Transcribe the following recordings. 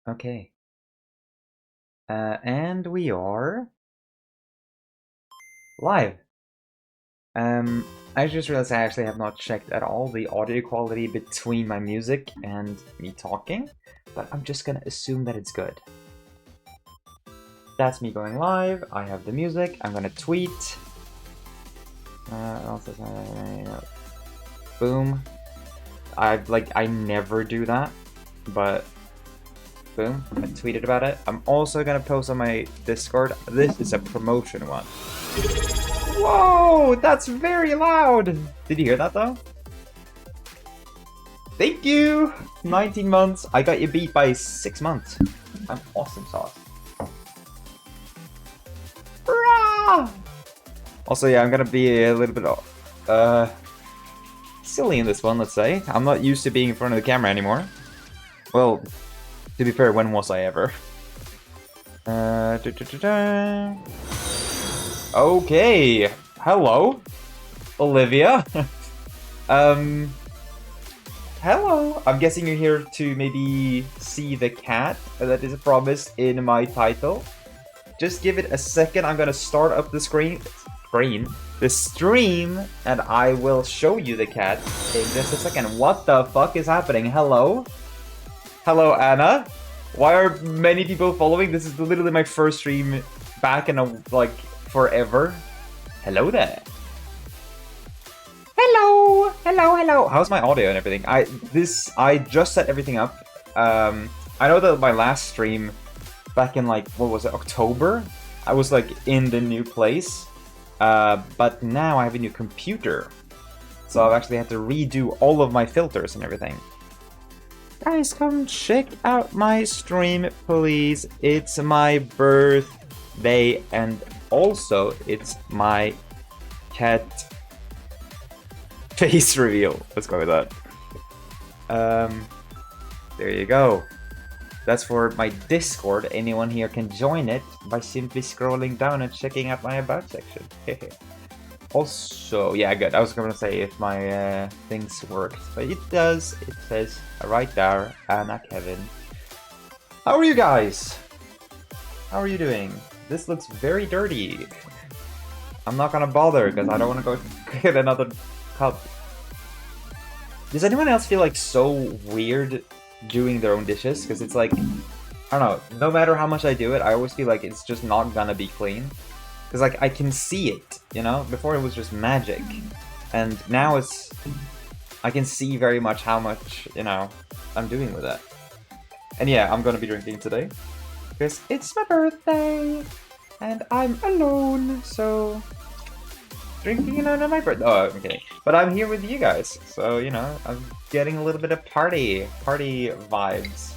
Okay. And we are live. I just realized I actually have not checked at all the audio quality between my music and me talking, but I'm just gonna assume that it's good. That's me going live. I have the music. I'm gonna tweet. Boom. I never do that, but boom, I tweeted about it. I'm also gonna post on my Discord. This is a promotion one. Whoa, that's very loud! Did you hear that though? Thank you! 19 months. I got you beat by 6 months. I'm awesome sauce. Hurrah! Also, yeah, I'm gonna be a little bit silly in this one, let's say. I'm not used to being in front of the camera anymore. Well, to be fair, when was I ever? Okay, hello, Olivia. Hello. I'm guessing you're here to maybe see the cat that is promised in my title. Just give it a second. I'm gonna start up the stream, and I will show you the cat in just a second. What the fuck is happening? Hello? Hello, Anna? Why are many people following? This is literally my first stream back in like forever. Hello there. Hello, hello, hello. How's my audio and everything? I just set everything up. I know that my last stream back in like what was it, October? I was like in the new place, but now I have a new computer, so I've actually had to redo all of my filters and everything. Guys, come check out my stream, please. It's my birthday, and also it's my cat face reveal. Let's go with that. There you go. That's for my Discord. Anyone here can join it by simply scrolling down and checking out my about section. Also, yeah, good. I was gonna say if my things worked, but it does. It says right there, Anna, Kevin. How are you guys? How are you doing? This looks very dirty. I'm not gonna bother because I don't want to go get another cup. Does anyone else feel like so weird doing their own dishes? Because it's like, I don't know, no matter how much I do it, I always feel like it's just not gonna be clean. Because like I can see it, you know? Before it was just magic. And now it's, I can see very much how much, you know, I'm doing with it. And yeah, I'm gonna be drinking today. Because it's my birthday! And I'm alone, so drinking on my birthday. Oh, I'm kidding. But I'm here with you guys, so you know, I'm getting a little bit of party vibes.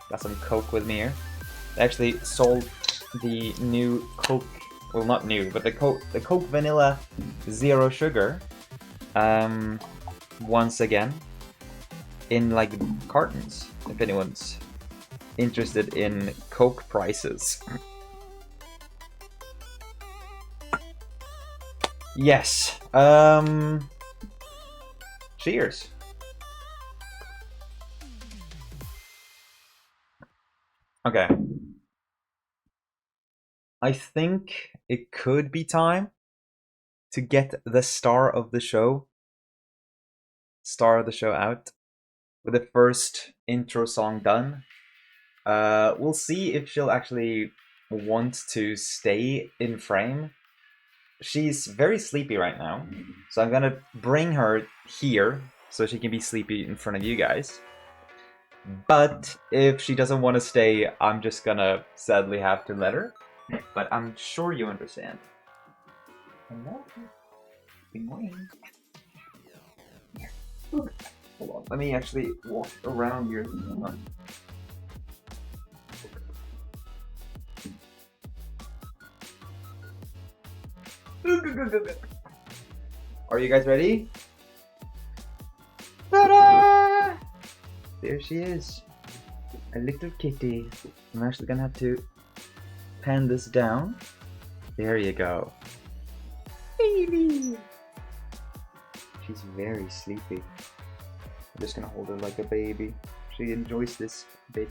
Got some Coke with me here. They actually sold the new Coke, well not new, but the Coke Vanilla Zero Sugar, once again, in like cartons, if anyone's interested in Coke prices. Yes. Cheers. Okay. I think it could be time to get the star of the show out with the first intro song done. We'll see if she'll actually want to stay in frame. She's very sleepy right now, so I'm gonna bring her here so she can be sleepy in front of you guys. But if she doesn't want to stay, I'm just gonna sadly have to let her. But I'm sure you understand. Hello? Good morning. Hold on, let me actually walk around here. Are you guys ready? Ta-da! There she is. A little kitty. I'm actually gonna have to pan this down. There you go. Baby! She's very sleepy. I'm just gonna hold her like a baby. She enjoys this bit.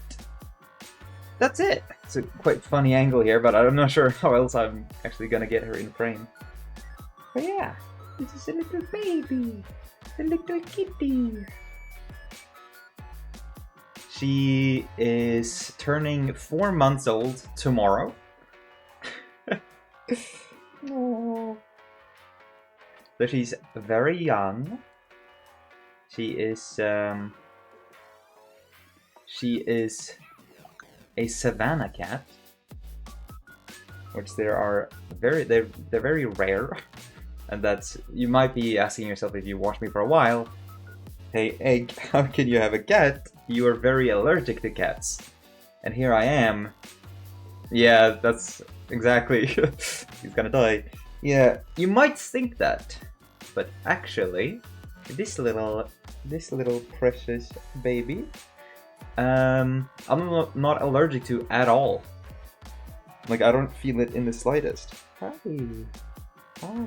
That's it! It's a quite funny angle here, but I'm not sure how else I'm actually gonna get her in frame. But yeah, this is a little baby! A little kitty! She is turning 4 months old tomorrow. So she's very young. She is a savanna cat, which they're very rare, and that's, you might be asking yourself if you watch me for a while, hey Egg, how can you have a cat? You are very allergic to cats. And here I am. Yeah, that's exactly. He's gonna die. Yeah, you might think that, but actually, this little precious baby, I'm not allergic to at all. Like, I don't feel it in the slightest. Hi. Hi.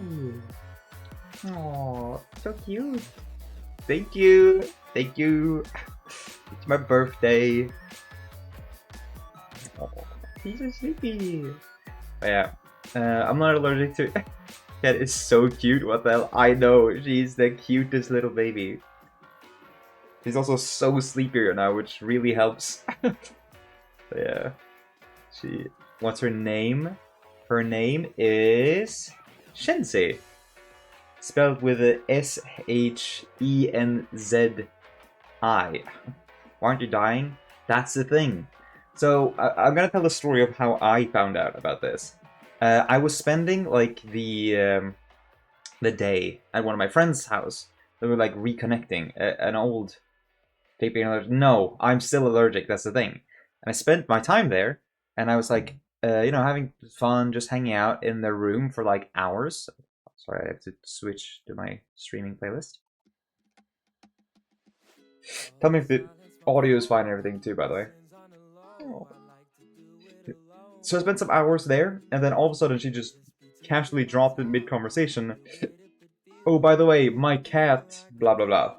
Aww, so cute. Thank you. Thank you. It's my birthday. Oh, he's so sleepy. But yeah, I'm not allergic to. Cat is so cute. What the hell? I know, she's the cutest little baby. She's also so sleepy right now, which really helps. But yeah, what's her name? Her name is Shenzi, spelled with a S-H-E-N-Z-I. Why aren't you dying? That's the thing. So I'm gonna tell the story of how I found out about this. I was spending like the day at one of my friend's house. They were like reconnecting an old taping. No, I'm still allergic. That's the thing. And I spent my time there, and I was like, having fun, just hanging out in their room for like hours. Sorry, I have to switch to my streaming playlist. Tell me if the audio is fine and everything too, by the way. Oh. So I spent some hours there, and then all of a sudden she just casually dropped in mid-conversation. Oh, by the way, my cat, blah blah blah.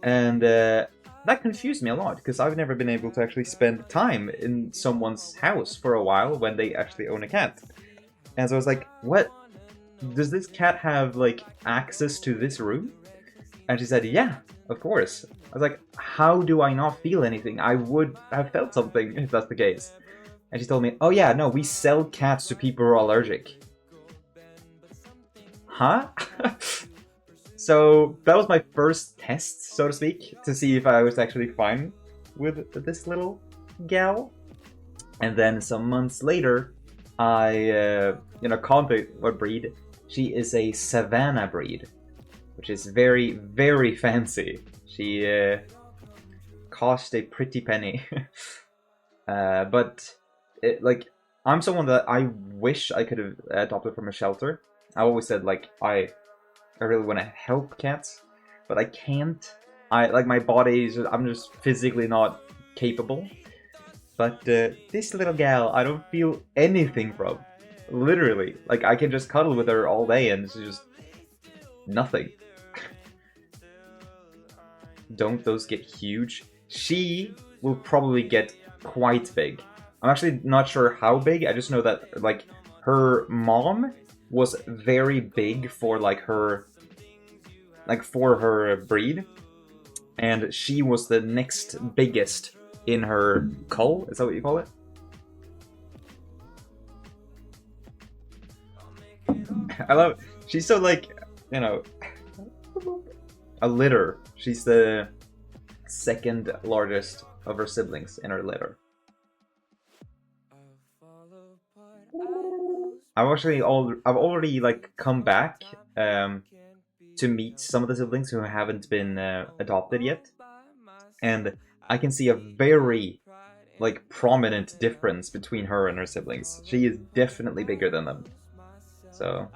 And that confused me a lot, because I've never been able to actually spend time in someone's house for a while when they actually own a cat. And so I was like, what? Does this cat have, like, access to this room? And she said, yeah, of course. I was like, how do I not feel anything? I would have felt something if that's the case. And she told me, oh yeah, no, we sell cats to people who are allergic. Huh? So that was my first test, so to speak, to see if I was actually fine with this little gal. And then some months later, I, contacted what breed. She is a Savannah breed, which is very, very fancy. She cost a pretty penny. But, I'm someone that I wish I could have adopted from a shelter. I always said, like, I really want to help cats, but I can't. My body, I'm just physically not capable. But this little gal, I don't feel anything from. Literally. Like, I can just cuddle with her all day and it's just nothing. Don't those get huge? She will probably get quite big. I'm actually not sure how big. I just know that, like, her mom was very big for, like, for her breed. And she was the next biggest in her cull. Is that what you call it? I love it. She's so, like, a litter. She's the second largest of her siblings in her litter. I've already like come back to meet some of the siblings who haven't been adopted yet, and I can see a very like prominent difference between her and her siblings. She is definitely bigger than them. So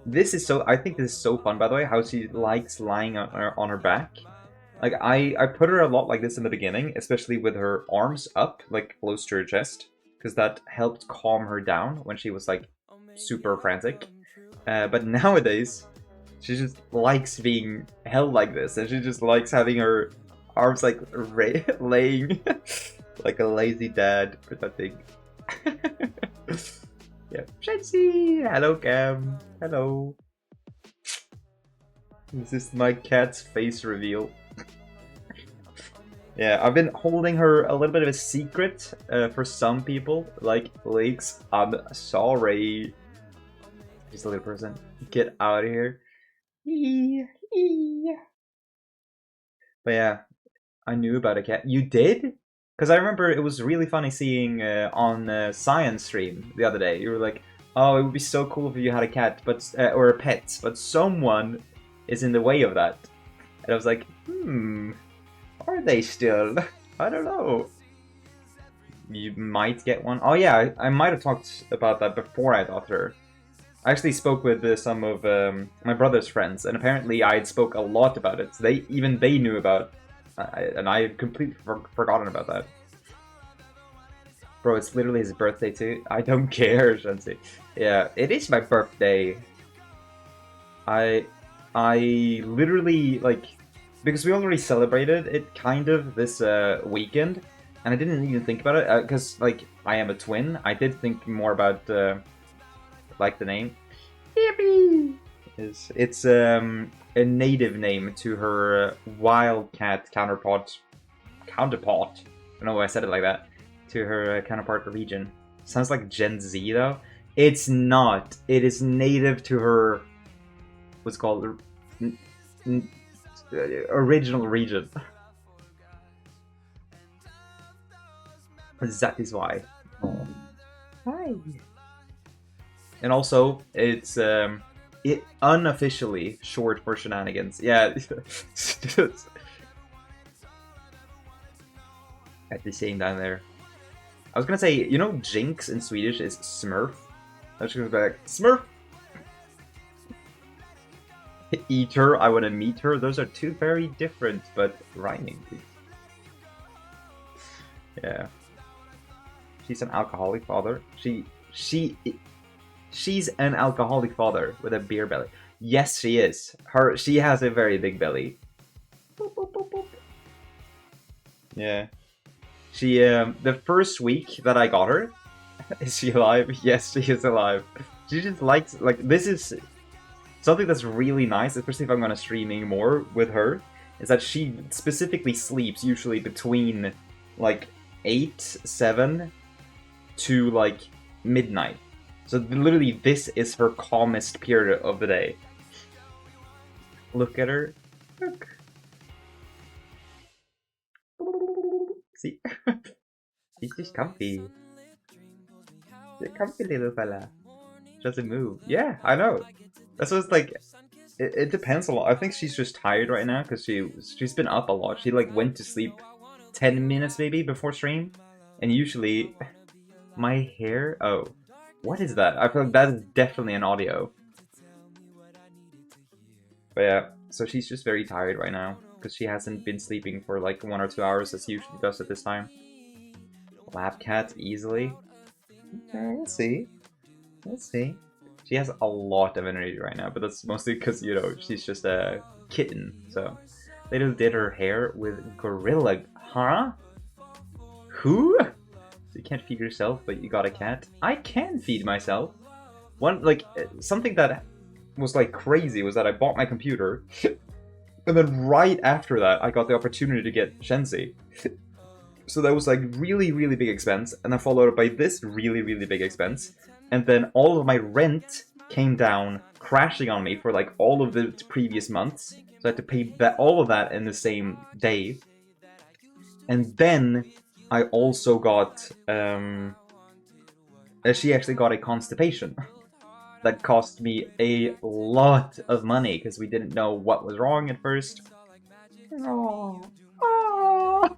this is so. I think this is so fun. By the way, how she likes lying on her back. Like, I put her a lot like this in the beginning, especially with her arms up, like, close to her chest, because that helped calm her down when she was, like, super frantic. But nowadays, She just likes being held like this, and she just likes having her arms like laying like a lazy dad or something. Yeah, Shensi! Hello, Cam. Hello. This is my cat's face reveal. Yeah, I've been holding her a little bit of a secret for some people, like Lakes. I'm sorry. Just a little person. Get out of here. But yeah, I knew about a cat. You did? Because I remember it was really funny seeing on Science Stream the other day. You were like, "Oh, it would be so cool if you had a cat, but or a pet, but someone is in the way of that." And I was like, are they still? I don't know. You might get one. Oh yeah, I might have talked about that before I got her. I actually spoke with some of my brother's friends, and apparently I had spoke a lot about it. So they knew about, and I had completely forgotten about that. Bro, it's literally his birthday too. I don't care, Shansi. Yeah, it is my birthday. I literally like, because we already celebrated it kind of this weekend, and I didn't even think about it because like I am a twin. I did think more about like the name. It's a native name to her wildcat counterpart. I don't know why I said it like that. To her counterpart region. Sounds like Gen Z though. It's not. It is native to her. What's called original region. That is why. Hi. And also, it's it unofficially short for shenanigans. Yeah. At the same time there. I was gonna say, you know, Jinx in Swedish is Smurf. I was gonna be like, Smurf! Eat her, I wanna meet her. Those are two very different, but rhyming. Yeah. She's an alcoholic father. She's an alcoholic father with a beer belly. Yes, she is. She has a very big belly. Boop, boop, boop, boop. Yeah. She, the first week that I got her, is she alive? Yes, she is alive. She just likes, like, this is something that's really nice, especially if I'm gonna streaming more with her, is that she specifically sleeps usually between, like, 8, 7 to, like, midnight. So literally this is her calmest period of the day. Look at her. Look. See? She's just comfy. She's a comfy little fella. Doesn't move. Yeah, I know. That's what's like. It depends a lot. I think she's just tired right now because she's been up a lot. She like went to sleep 10 minutes maybe before stream, and usually my hair. Oh, what is that? I feel like that is definitely an audio. But yeah, so she's just very tired right now because she hasn't been sleeping for like 1 or 2 hours as she usually does at this time. Lab cat easily. Okay, we'll see. We'll see. She has a lot of energy right now, but that's mostly because, you know, she's just a kitten. So, they did her hair with gorilla. Huh? Who? So you can't feed yourself, but you got a cat? I can feed myself. One, like, something that was, like, crazy was that I bought my computer, and then right after that, I got the opportunity to get Shensi. So that was, like, really, really big expense, and then followed up by this really, really big expense. And then all of my rent came down, crashing on me for like all of the previous months. So I had to pay all of that in the same day. And then I also got, she actually got a constipation. That cost me a lot of money because we didn't know what was wrong at first. Oh, oh.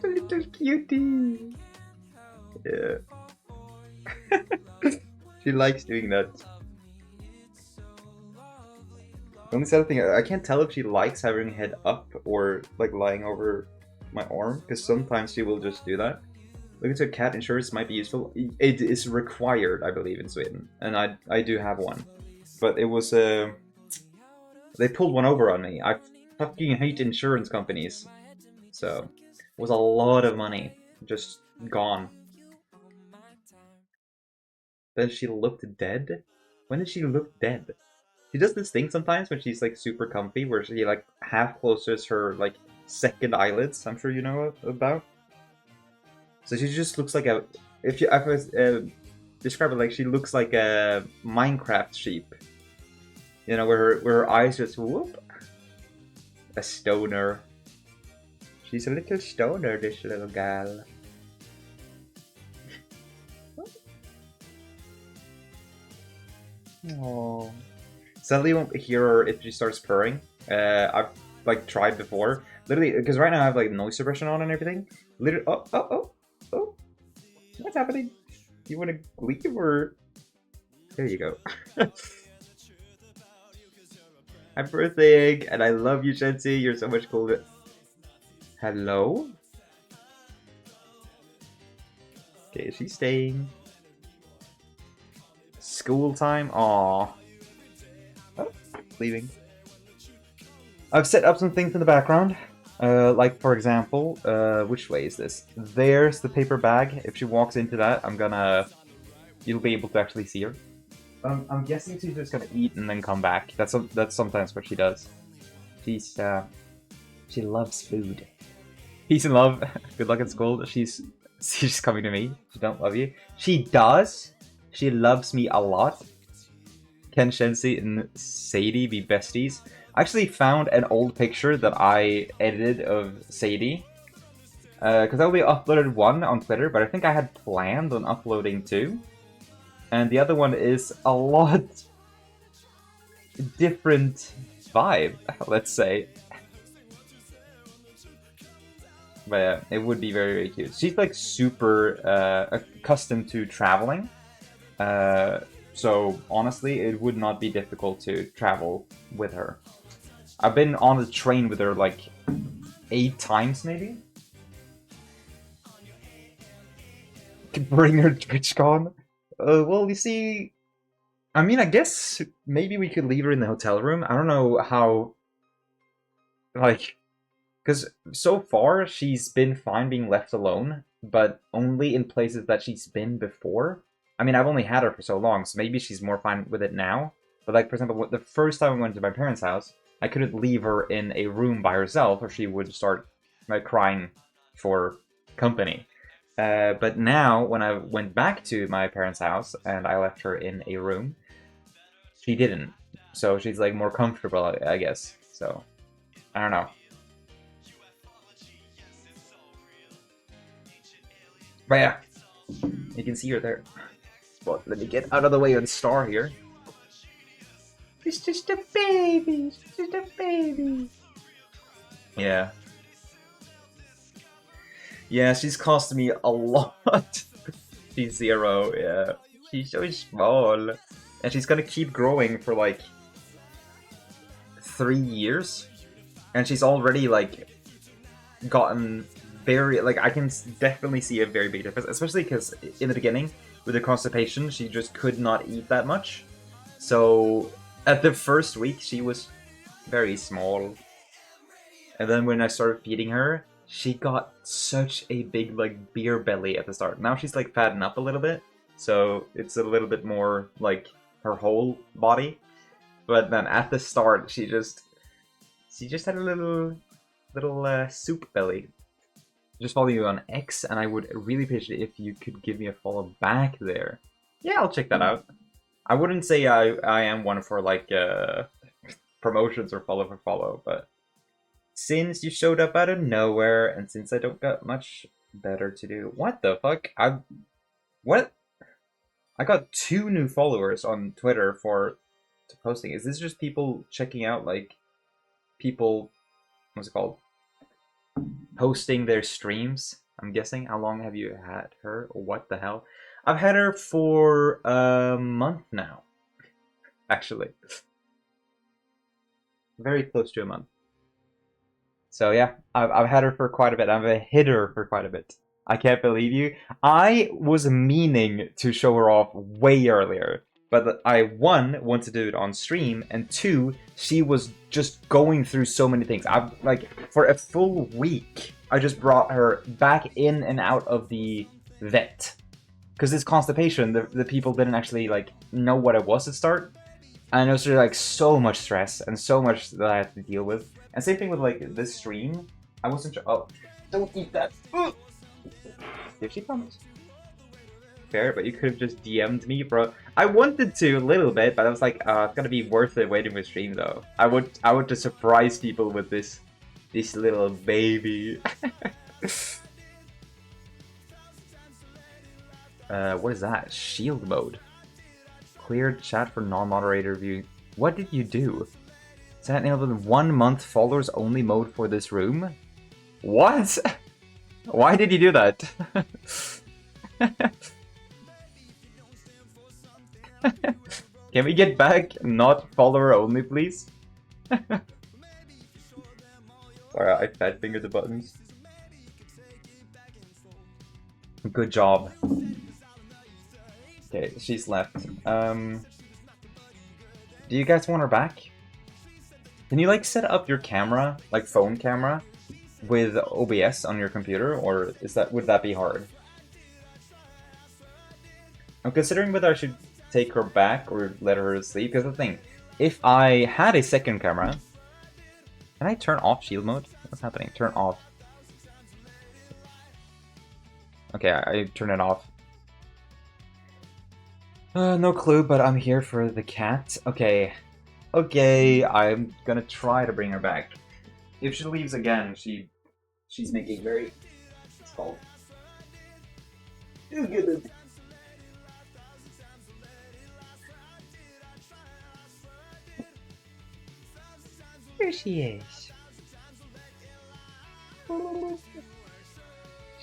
Little cutie. Yeah. She likes doing that. The only sad thing, I can't tell if she likes having her head up or like lying over my arm, because sometimes she will just do that. Looking to a cat insurance might be useful. It is required, I believe, in Sweden, and I do have one. but it was they pulled one over on me. I fucking hate insurance companies, so it was a lot of money just gone. Then she looked dead. When did she look dead? She does this thing sometimes when she's like super comfy, where she like half closes her like second eyelids. I'm sure you know about. So she just looks like a. If you describe it, like she looks like a Minecraft sheep. You know, where her eyes just whoop. A stoner. She's a little stoner, this little gal. Oh. Suddenly you won't hear her if she starts purring. I've like tried before. Literally, because right now I have like noise suppression on and everything. Literally, oh. What's happening? You want to leave or? There you go. Happy birthday, and I love you, Shensi. You're so much cooler. Hello? Okay, is she staying? School time? Aww. Oh, leaving. I've set up some things in the background. Like, for example, which way is this? There's the paper bag. If she walks into that, you'll be able to actually see her. I'm guessing she's just gonna eat and then come back. That's sometimes what she does. She loves food. Peace and love. Good luck in school. She's coming to me. She don't love you. She does. She loves me a lot. Can Shensi and Sadie be besties? I actually found an old picture that I edited of Sadie. Because I only uploaded one on Twitter, but I think I had planned on uploading two. And the other one is a lot different vibe, let's say. But yeah, it would be very, very cute. She's like super accustomed to traveling. So honestly, it would not be difficult to travel with her. I've been on the train with her like 8 times maybe. Could bring her TwitchCon. Well, you see, I mean, I guess maybe we could leave her in the hotel room. I don't know how, like, because so far she's been fine being left alone, but only in places that she's been before. I mean, I've only had her for so long, so maybe she's more fine with it now. But like, for example, the first time I went to my parents' house, I couldn't leave her in a room by herself, or she would start like crying for company. But now, when I went back to my parents' house and I left her in a room, she didn't. So she's like more comfortable, I guess. So, I don't know. But yeah, you can see her there. But let me get out of the way of the star here. It's just a baby. It's just a baby. Yeah. Yeah, she's cost me a lot. She's 0, yeah. She's so small. And she's gonna keep growing for like 3 years. And she's already like gotten very, like, I can definitely see a very big difference. Especially because in the beginning, with the constipation, she just could not eat that much. So at the first week, she was very small. And then when I started feeding her, she got such a big, like, beer belly at the start. Now she's, like, fattened up a little bit. So it's a little bit more, like, her whole body. But then at the start, she just had a little soup belly. Just follow you on X, and I would really appreciate it if you could give me a follow back there. Yeah, I'll check that out. I wouldn't say I am one for, like, promotions or follow for follow, but since you showed up out of nowhere, and since I don't got much better to do... What the fuck? What? I got 2 new followers on Twitter for posting. Is this just people checking out, like, people... What's it called? Posting their streams, I'm guessing. How long have you had her? What the hell? I've had her for a month now. Actually. Very close to a month. So yeah, I've had her for quite a bit. I've hit her for quite a bit. I can't believe you. I was meaning to show her off way earlier, but I, one, want to do it on stream, and two, she was just going through so many things. I've, like, for a full week, I just brought her back in and out of the vet. Because this constipation, the people didn't actually, like, know what it was at start. And it was really, like, so much stress and so much that I had to deal with. And same thing with, like, this stream. I wasn't sure. Oh, don't eat that. Here she comes. Fair, but you could have just DM'd me, bro. I wanted to a little bit, but I was like, it's gonna be worth it waiting for stream though. I would just surprise people with this little baby. What is that? Shield mode. Cleared chat for non-moderator view. What did you do? Is that enabled in 1 month followers only mode for this room? What? Why did you do that? Can we get back not follower only, please? Sorry, I fat fingered the buttons. Good job. Okay, she's left. Do you guys want her back? Can you like set up your camera, like phone camera, with OBS on your computer, or would that be hard? I'm considering whether I should take her back or let her sleep, because the thing, if I had a second camera, can I turn off shield mode? What's happening? Turn off. Okay, I turn it off. No clue, but I'm here for the cat. Okay. Okay, I'm gonna try to bring her back. If she leaves again, she's making very... It's called... There she is.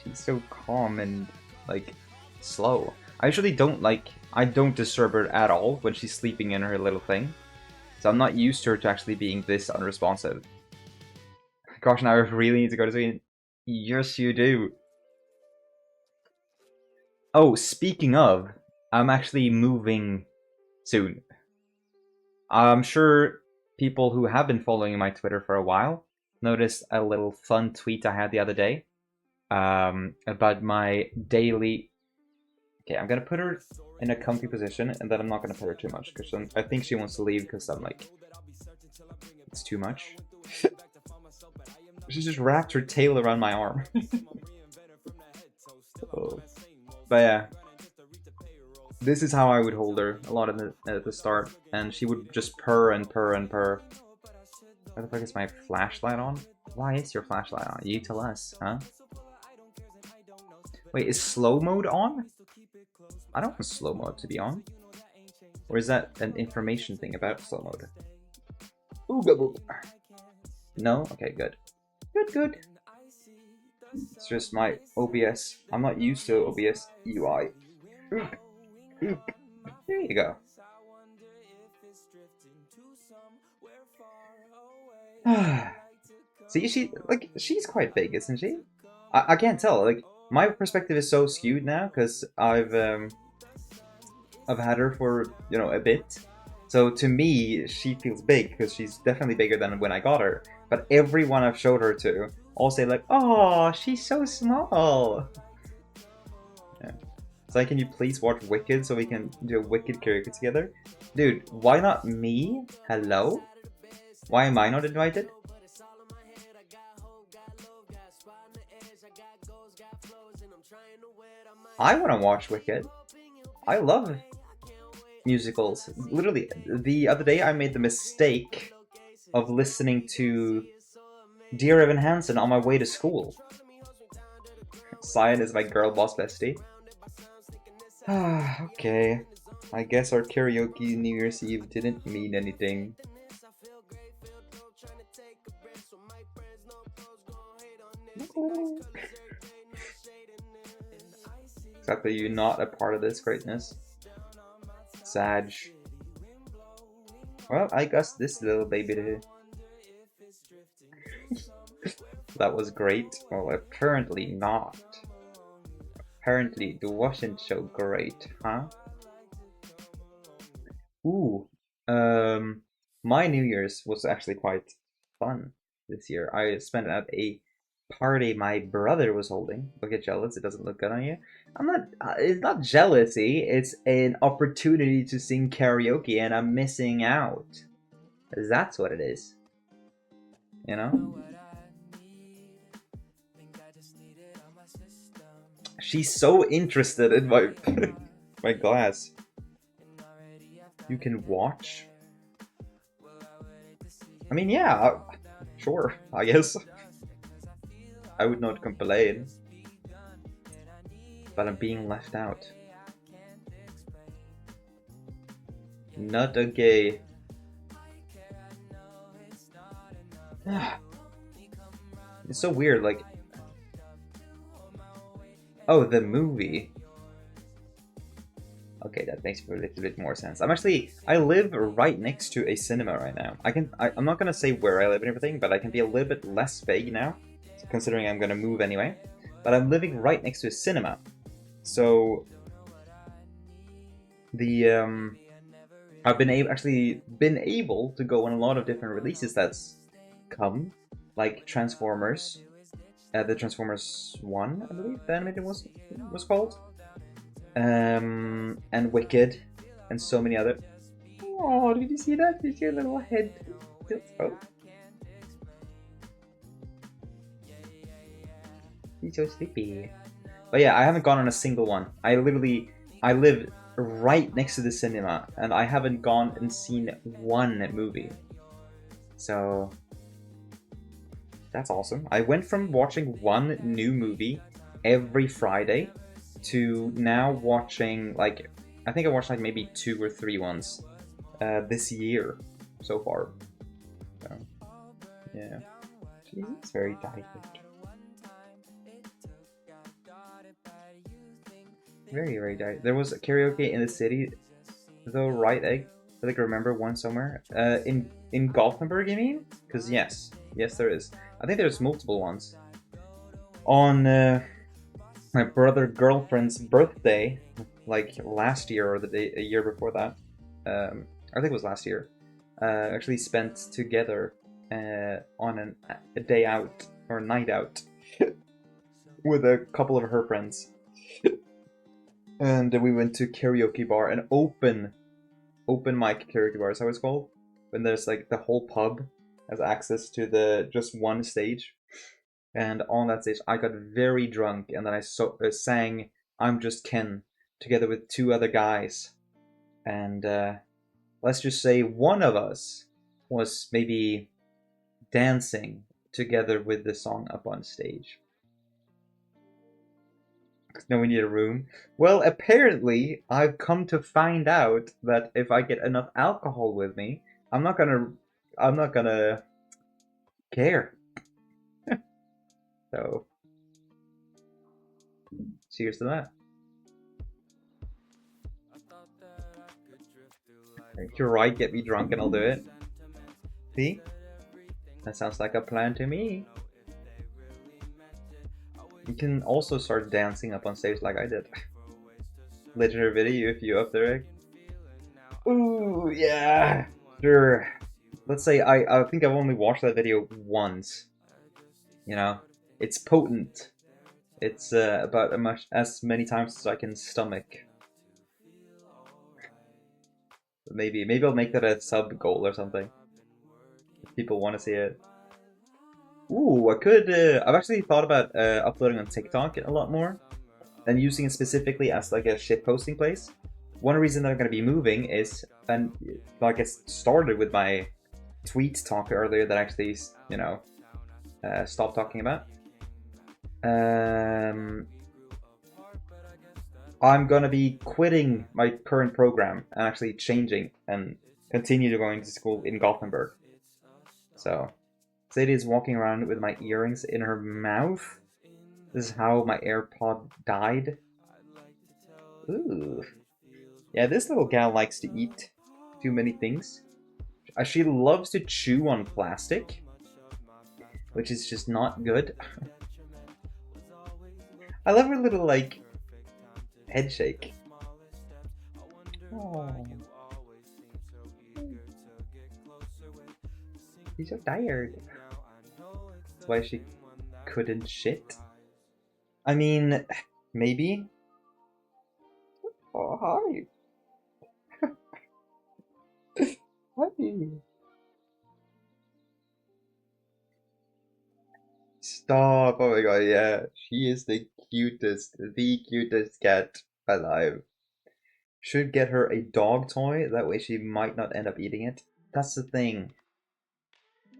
She's so calm and, like, slow. I usually I don't disturb her at all when she's sleeping in her little thing. So I'm not used to her to actually being this unresponsive. Gosh, now I really need to go to sleep. Yes, you do. Oh, speaking of, I'm actually moving soon. I'm sure people who have been following my Twitter for a while noticed a little fun tweet I had the other day about my daily... Okay, I'm gonna put her in a comfy position, and then I'm not gonna pet her too much, because I think she wants to leave because I'm like... It's too much. She just wrapped her tail around my arm. Oh. But yeah. This is how I would hold her a lot at the start, and she would just purr and purr and purr. Where the fuck is my flashlight on? Why is your flashlight on? You tell us, huh? Wait, is slow mode on? I don't want slow mode to be on. Or is that an information thing about slow mode? Ooh, no? Okay, good. Good. It's just my OBS. I'm not used to OBS UI. There you go. See, she's quite big, isn't she? I can't tell. Like, my perspective is so skewed now because I've had her for, you know, a bit. So to me, she feels big because she's definitely bigger than when I got her. But everyone I've showed her to all say like, "Oh, she's so small." Yeah. It's like, can you please watch Wicked so we can do a Wicked karaoke together? Dude, why not me? Hello? Why am I not invited? I want to watch Wicked. I love musicals. Literally, the other day I made the mistake of listening to Dear Evan Hansen on my way to school. Cyan is my girl boss bestie. Okay. I guess our karaoke New Year's Eve didn't mean anything. Except that you're not a part of this greatness. Sag. Well, I guess this little baby did. That was great. Well, apparently not. Apparently it wasn't so great, huh? Ooh, um, my New Year's was actually quite fun this year. I spent it at a party my brother was holding. Don't get jealous; it doesn't look good on you. I'm not. It's not jealousy. It's an opportunity to sing karaoke, and I'm missing out. That's what it is. You know. She's so interested in my my glass. You can watch. I mean, yeah, sure, I guess. I would not complain. But I'm being left out. Not okay. It's so weird, like... Oh, the movie. Okay, that makes a little bit more sense. I live right next to a cinema right now. I'm not gonna say where I live and everything, but I can be a little bit less vague now, considering I'm gonna move anyway. But I'm living right next to a cinema. So... I've been able to go on a lot of different releases that's come, like Transformers, the Transformers 1, I believe the animated was called, and Wicked, and so many other. Oh, did you see that? Did your little head tilt? Oh, he's so sleepy. But yeah, I haven't gone on a single one. I live right next to the cinema, and I haven't gone and seen one movie. So that's awesome. I went from watching one new movie every Friday to now watching, like, I think I watched like maybe 2 or 3 ones this year so far. So yeah, it's very tight. Very, very tight. There was a karaoke in the city, though, right? I like remember one somewhere. In Gothenburg, you mean? Because yes, there is. I think there's multiple ones. On my brother girlfriend's birthday, like last year or a year before that. I think it was last year. Actually spent together on a day out or a night out with a couple of her friends. And we went to karaoke bar, an open mic karaoke bar is how it's called. When there's like the whole pub has access to the just one stage. And on that stage I got very drunk, and then I sang I'm Just Ken together with 2 other guys. And let's just say one of us was maybe dancing together with the song up on stage. No, we need a room. Well, apparently, I've come to find out that if I get enough alcohol with me, I'm not gonna care. So, cheers to that. You're right, get me drunk and I'll do it. See? That sounds like a plan to me. You can also start dancing up on stage like I did. Legendary video if you up there. Ooh, yeah. Sure. Let's say I think I've only watched that video once. You know, it's potent. It's about as many times as I can stomach. Maybe I'll make that a sub goal or something. If people want to see it. Ooh, I could. I've actually thought about uploading on TikTok a lot more, and using it specifically as like a shit posting place. One reason that I'm going to be moving is, and like I started with my tweet talk earlier that I actually, you know, stopped talking about. I'm gonna be quitting my current program and actually changing and continue to going to school in Gothenburg. So, Sadie is walking around with my earrings in her mouth. This is how my AirPod died. Ooh. Yeah, this little gal likes to eat too many things. She loves to chew on plastic, which is just not good. I love her little, like, head shake. Oh. She's so tired. That's why she couldn't shit. I mean, maybe. Oh, hi. Hi. Stop. Oh my god, yeah. She is the cutest cat alive. Should get her a dog toy, that way she might not end up eating it. That's the thing.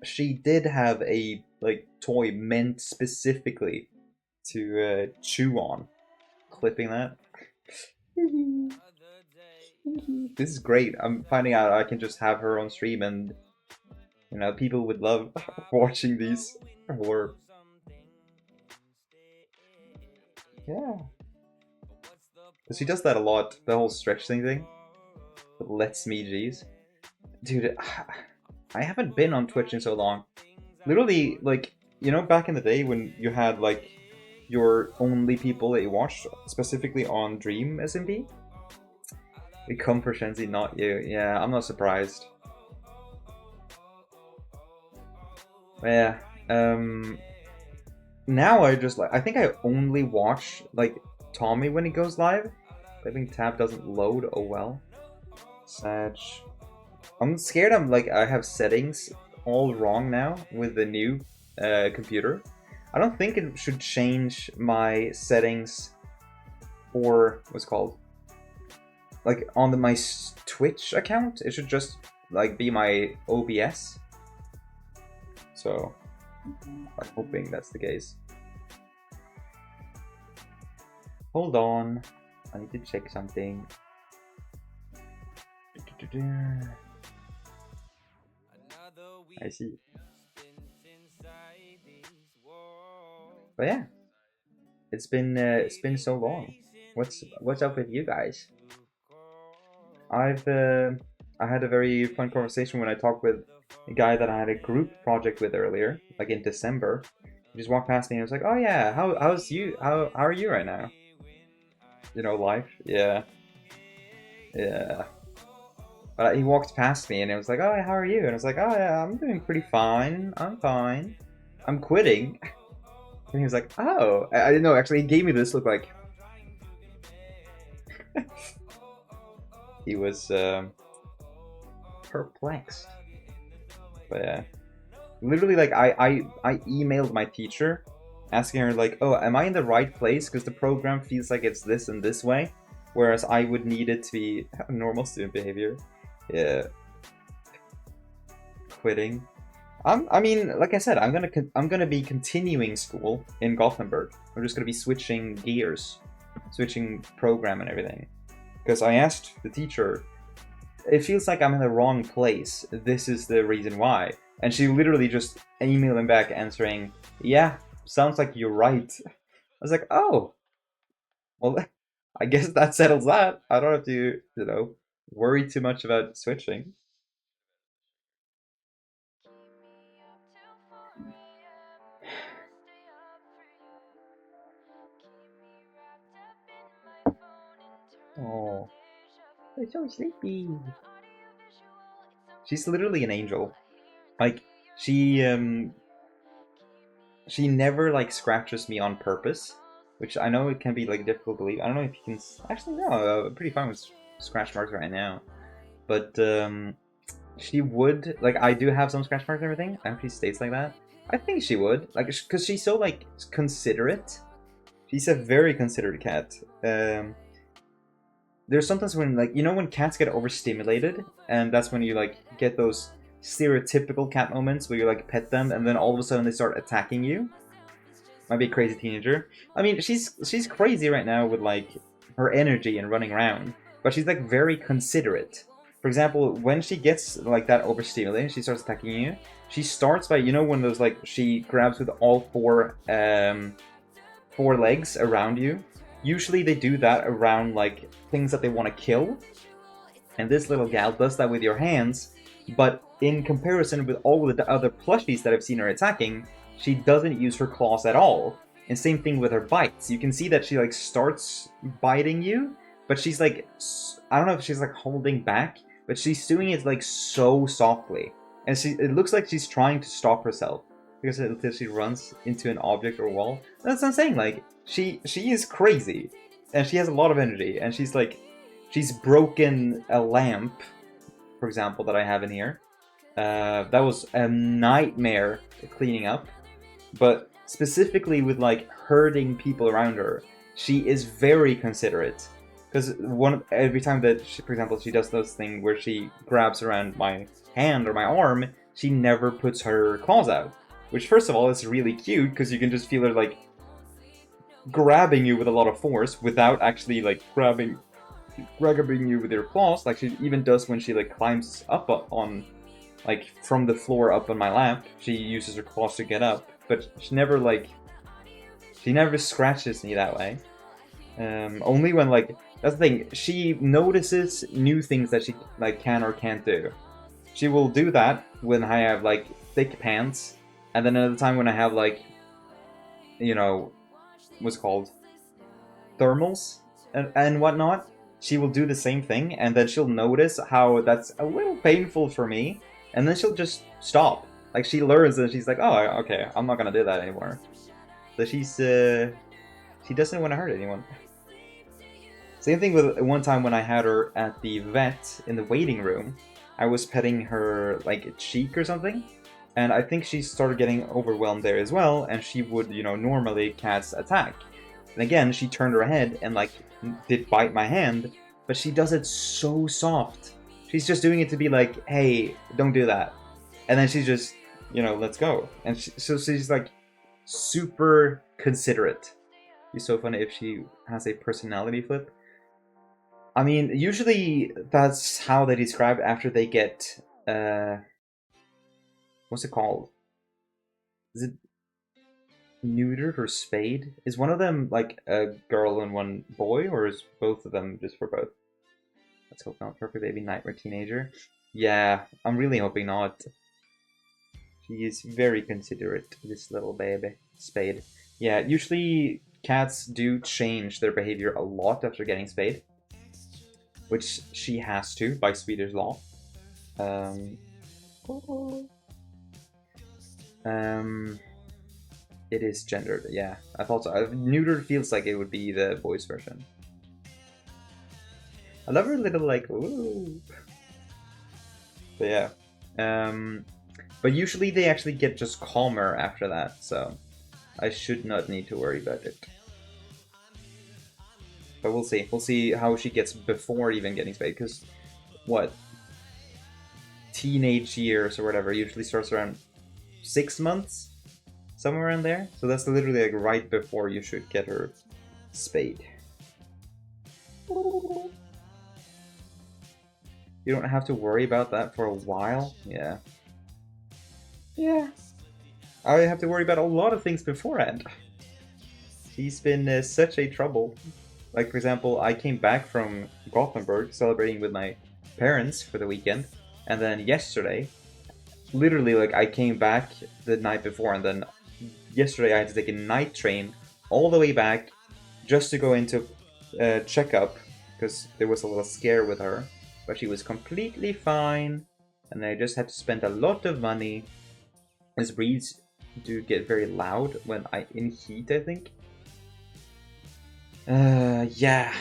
She did have a like toy meant specifically to chew on. Clipping that. This is great. I'm finding out I can just have her on stream and you know people would love watching these. Or yeah. Because she does that a lot, the whole stretch thing. It lets me G's. Dude, I haven't been on Twitch in so long. Literally, like, you know, back in the day when you had, like, your only people that you watched, specifically on Dream SMP? We come for Shenzi, not you. Yeah, I'm not surprised. Yeah, now I just, like, I think I only watch, like, Tommy when he goes live. I think tab doesn't load, oh well. Sag. I'm scared I have settings all wrong now with the new computer. I don't think it should change my settings for what's called like on my Twitch account. It should just like be my OBS. So I'm hoping that's the case. Hold on, I need to check something. I see. But yeah, it's been so long. What's up with you guys? I had a very fun conversation when I talked with a guy that I had a group project with earlier, like in December. He just walked past me and was like, "Oh yeah, how are you right now?" You know, life. Yeah, yeah. But he walked past me and it was like, "Oh, how are you?" And I was like, "Oh yeah, I'm doing pretty fine. I'm fine. I'm quitting." And he was like, "Oh, I didn't know." Actually, he gave me this look like he was perplexed. But yeah, literally, like I emailed my teacher, asking her like, "Oh, am I in the right place? Because the program feels like it's this and this way, whereas I would need it to be normal student behavior." Yeah. Quitting. I mean, like I said, I'm gonna be continuing school in Gothenburg. I'm just gonna be switching gears, switching program and everything. Because I asked the teacher, it feels like I'm in the wrong place. This is the reason why. And she literally just emailed him back answering, "Yeah, sounds like you're right." I was like, "Oh, well, I guess that settles that. I don't have to, you know, worry too much about switching." Oh, they're so sleepy. She's literally an angel. Like she never like scratches me on purpose, which I know it can be like difficult to believe. I don't know if you can actually no, I'm pretty fine with scratch marks right now. But she would like I do have some scratch marks and everything. I hope she stays like that. I think she would like because she's so like considerate. She's a very considerate cat. There's sometimes when like you know when cats get overstimulated, and that's when you like get those stereotypical cat moments where you like pet them, and then all of a sudden they start attacking you. Might be a crazy teenager. I mean, she's crazy right now with like her energy and running around, but she's like very considerate. For example, when she gets like that overstimulated, she starts attacking you. She starts by you know when those like she grabs with all four legs around you. Usually they do that around like things that they want to kill. And this little gal does that with your hands, but in comparison with all of the other plushies that I've seen her attacking, she doesn't use her claws at all. And same thing with her bites. You can see that she like starts biting you, but she's like, I don't know if she's like holding back, but she's doing it like so softly. and it looks like she's trying to stop herself because until she runs into an object or wall. That's what I'm saying. Like she is crazy, and she has a lot of energy, and she's broken a lamp, for example, that I have in here. That was a nightmare cleaning up, but specifically with like hurting people around her, she is very considerate. Because every time that she, for example, she does those things where she grabs around my hand or my arm, she never puts her claws out. Which, first of all, is really cute because you can just feel her like grabbing you with a lot of force without actually like grabbing you with her claws, like she even does when she like climbs up on, like from the floor up on my lap. She uses her claws to get up, but she never scratches me that way. Only when like that's the thing. She notices new things that she like can or can't do. She will do that when I have like thick pants, and then another time when I have like, you know, what's it called, thermals and whatnot. She will do the same thing, and then she'll notice how that's a little painful for me, and then she'll just stop. Like she learns, and she's like, "Oh, okay, I'm not gonna do that anymore." So she doesn't want to hurt anyone. Same thing with one time when I had her at the vet in the waiting room. I was petting her like cheek or something, and I think she started getting overwhelmed there as well. And she would, you know, normally cats attack. And again, she turned her head and like did bite my hand, but she does it so soft. She's just doing it to be like, "Hey, don't do that," and then she just, you know, let's go. And so she's like super considerate. It's so funny if she has a personality flip. I mean, usually that's how they describe it after they get what's it called? Is it neutered or spayed? Is one of them like a girl and one boy, or is both of them just for both? Let's hope not. Perfect baby nightmare teenager. Yeah, I'm really hoping not. She is very considerate, this little baby. Spayed. Yeah, usually cats do change their behavior a lot after getting spayed, which she has to by Swedish law. It is gendered, yeah. I thought so. Neutered feels like it would be the boys version. I love her little like, ooh. But yeah. But usually they actually get just calmer after that, so I should not need to worry about it. But we'll see. We'll see how she gets before even getting spayed, because what? Teenage years or whatever usually starts around 6 months? Somewhere around there. So that's literally like right before you should get her spayed. You don't have to worry about that for a while? Yeah. Yeah. I have to worry about a lot of things beforehand. She's been such a trouble. Like, for example, I came back from Gothenburg celebrating with my parents for the weekend. And then yesterday, literally, like, I came back the night before. And then yesterday I had to take a night train all the way back just to go into checkup. Because there was a little scare with her. But she was completely fine. And I just had to spend a lot of money. As breeds do get very loud when in heat, I think. Yeah.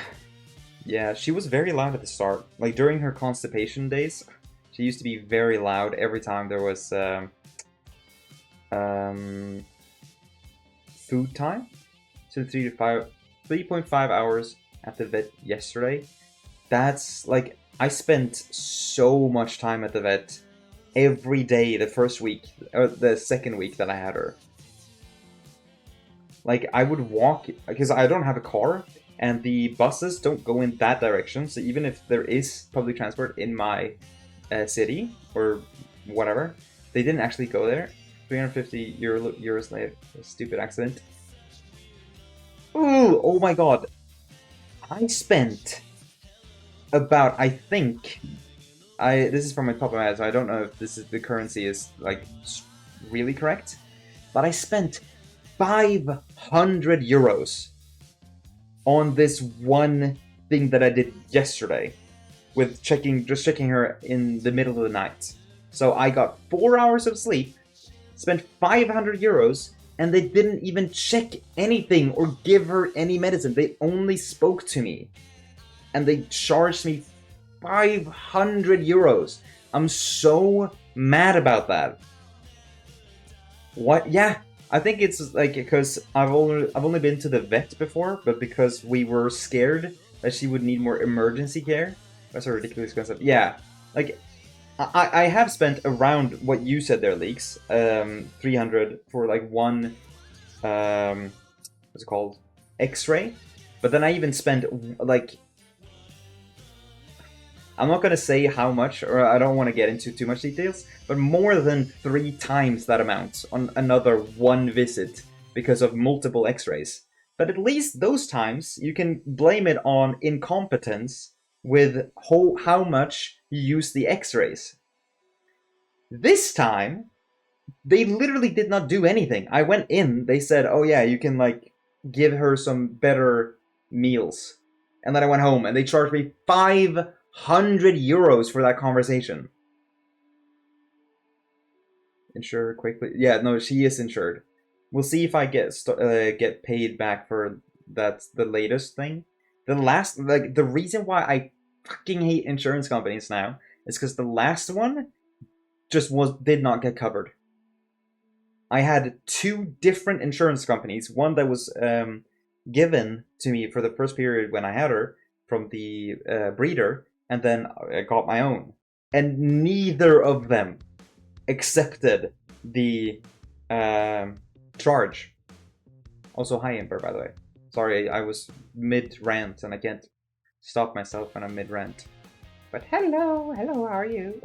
Yeah, she was very loud at the start. Like, during her constipation days, she used to be very loud every time there was, food time. So 3.5 hours at the vet yesterday. That's, like, I spent so much time at the vet every day the first week, or the second week that I had her. Like, I would walk, because I don't have a car, and the buses don't go in that direction, so even if there is public transport in my city, or whatever, they didn't actually go there. 350 euros later, a stupid accident. Ooh, oh my god. I spent about, I think, this is from my top of my head, so I don't know if the currency is, like, really correct, but I spent 500 euros on this one thing that I did yesterday with just checking her in the middle of the night. So I got 4 hours of sleep, spent 500 euros, and they didn't even check anything or give her any medicine. They only spoke to me. And they charged me 500 euros. I'm so mad about that. What? Yeah, I think it's like because I've only been to the vet before, but because we were scared that she would need more emergency care. That's a ridiculous concept. Yeah, like I have spent around what you said there, Leaks. 300 for like one, what's it called? X-ray. But then I even spent like, I'm not gonna say how much, or I don't want to get into too much details, but more than 3 times that amount on another one visit because of multiple x-rays. But at least those times, you can blame it on incompetence with how much you use the x-rays. This time, they literally did not do anything. I went in, they said, oh yeah, you can like give her some better meals. And then I went home and they charged me 500 euros for that conversation. Insure her quickly. Yeah, no, she is insured. We'll see if I get paid back for that's the latest thing. The last, like, the reason why I fucking hate insurance companies now is because the last one just did not get covered. I had 2 different insurance companies. One that was given to me for the first period when I had her from the breeder, and then I got my own. And neither of them accepted the charge. Also, hi Ember, by the way. Sorry, I was mid-rant and I can't stop myself when I'm mid-rant. But hello, how are you?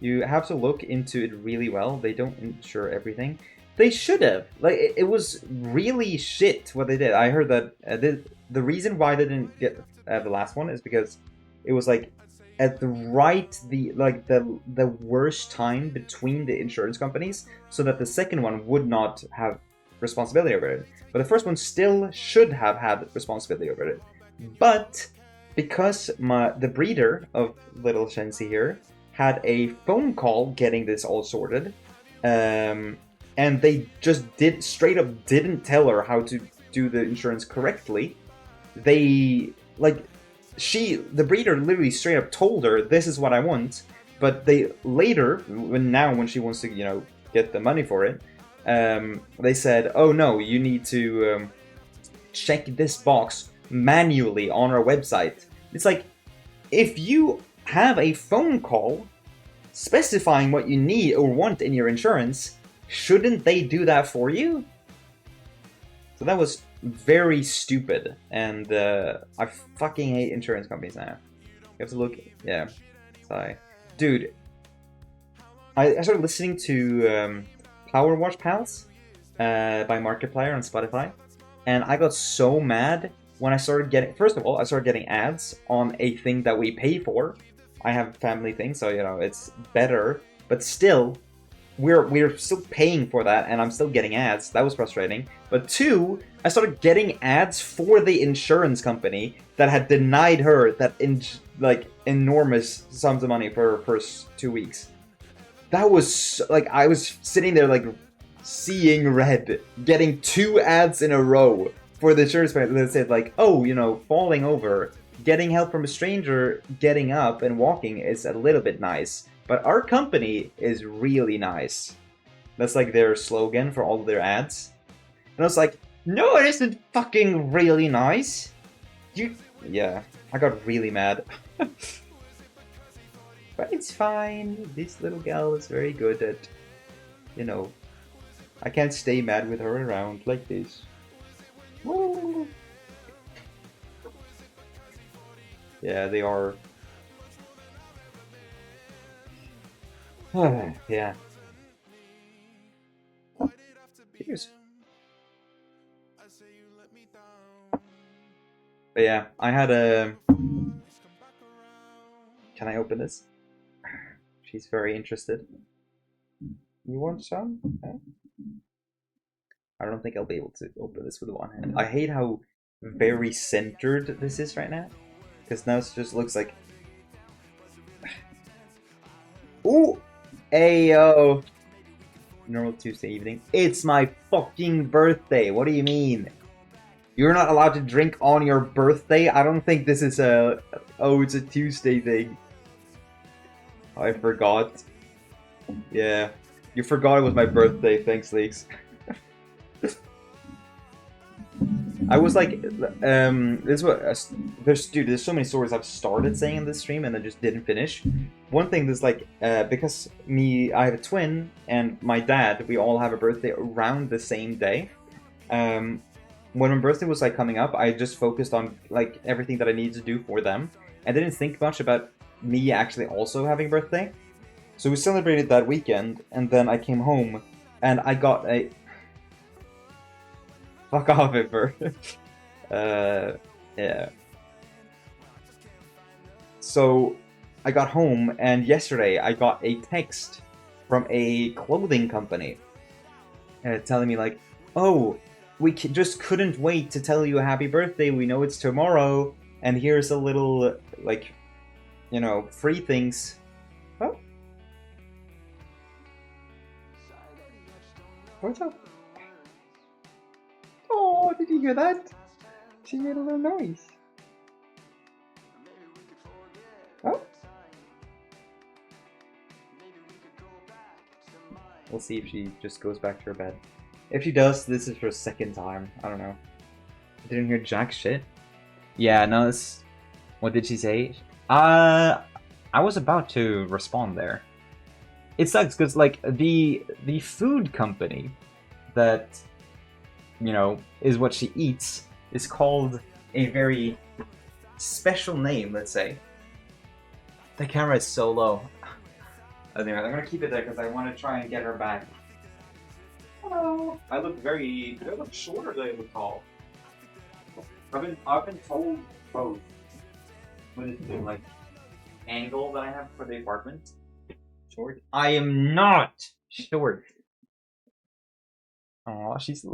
You have to look into it really well. They don't insure everything. They should have. Like, it was really shit what they did. I heard that the reason why they didn't get the last one is because it was like at the worst time between the insurance companies, so that the second one would not have responsibility over it. But the first one still should have had responsibility over it. But because the breeder of little Shensi here had a phone call getting this all sorted, and they just straight up didn't tell her how to do the insurance correctly. The breeder literally straight up told her, this is what I want, but they later, when she wants to, get the money for it, they said, oh no, you need to check this box manually on our website. It's like, if you have a phone call specifying what you need or want in your insurance, shouldn't they do that for you? So that was very stupid, and I fucking hate insurance companies now. You have to look, yeah. Sorry. Dude, I started listening to Power Wash Pals by Markiplier on Spotify, and I got so mad when I started getting, first of all, I started getting ads on a thing that we pay for. I have family things, so it's better, but still, we're still paying for that, and I'm still getting ads. That was frustrating. But 2, I started getting ads for the insurance company that had denied her that enormous sums of money for her first 2 weeks. That was like, I was sitting there like seeing red, getting 2 ads in a row for the insurance company that said like, oh, falling over, getting help from a stranger, getting up and walking is a little bit nice. But our company is really nice. That's like their slogan for all of their ads. And I was like, no, it isn't fucking really nice. Yeah, I got really mad. But it's fine. This little gal is very good at, I can't stay mad with her around like this. Woo. Yeah, they are. Yeah. Cheers. But yeah, I had a... Can I open this? She's very interested. You want some? Okay. I don't think I'll be able to open this with one hand. I hate how very centered this is right now. Because now it just looks like... Ooh! Ayo! Normal Tuesday evening. It's my fucking birthday! What do you mean? You're not allowed to drink on your birthday? I don't think this is a... Oh, it's a Tuesday thing. I forgot. Yeah. You forgot it was my birthday. Thanks, Leaks. I was like, this was there's so many stories I've started saying in this stream and then just didn't finish. One thing is like, because I have a twin and my dad, we all have a birthday around the same day. When my birthday was like coming up, I just focused on like everything that I needed to do for them. I didn't think much about me actually also having a birthday. So we celebrated that weekend, and then I came home and I got a... Fuck off, Iver. Yeah. So I got home, and yesterday I got a text from a clothing company telling me like, oh, we just couldn't wait to tell you a happy birthday. We know it's tomorrow, and here's a little, like, you know, free things. Oh. What's up? Oh, did you hear that? She made a little noise. Oh. We'll see if she just goes back to her bed. If she does, this is her second time. I don't know. I didn't hear jack shit. Yeah, no, this... What did she say? I was about to respond there. It sucks because, like, the food company that, you know, is what she eats is called a very special name, let's say. The camera is so low. Anyway, I'm gonna keep it there because I want to try and get her back. Hello. I look shorter than I would call. I've been told both. What is the like angle that I have for the apartment? Short. I am not short. Oh, she's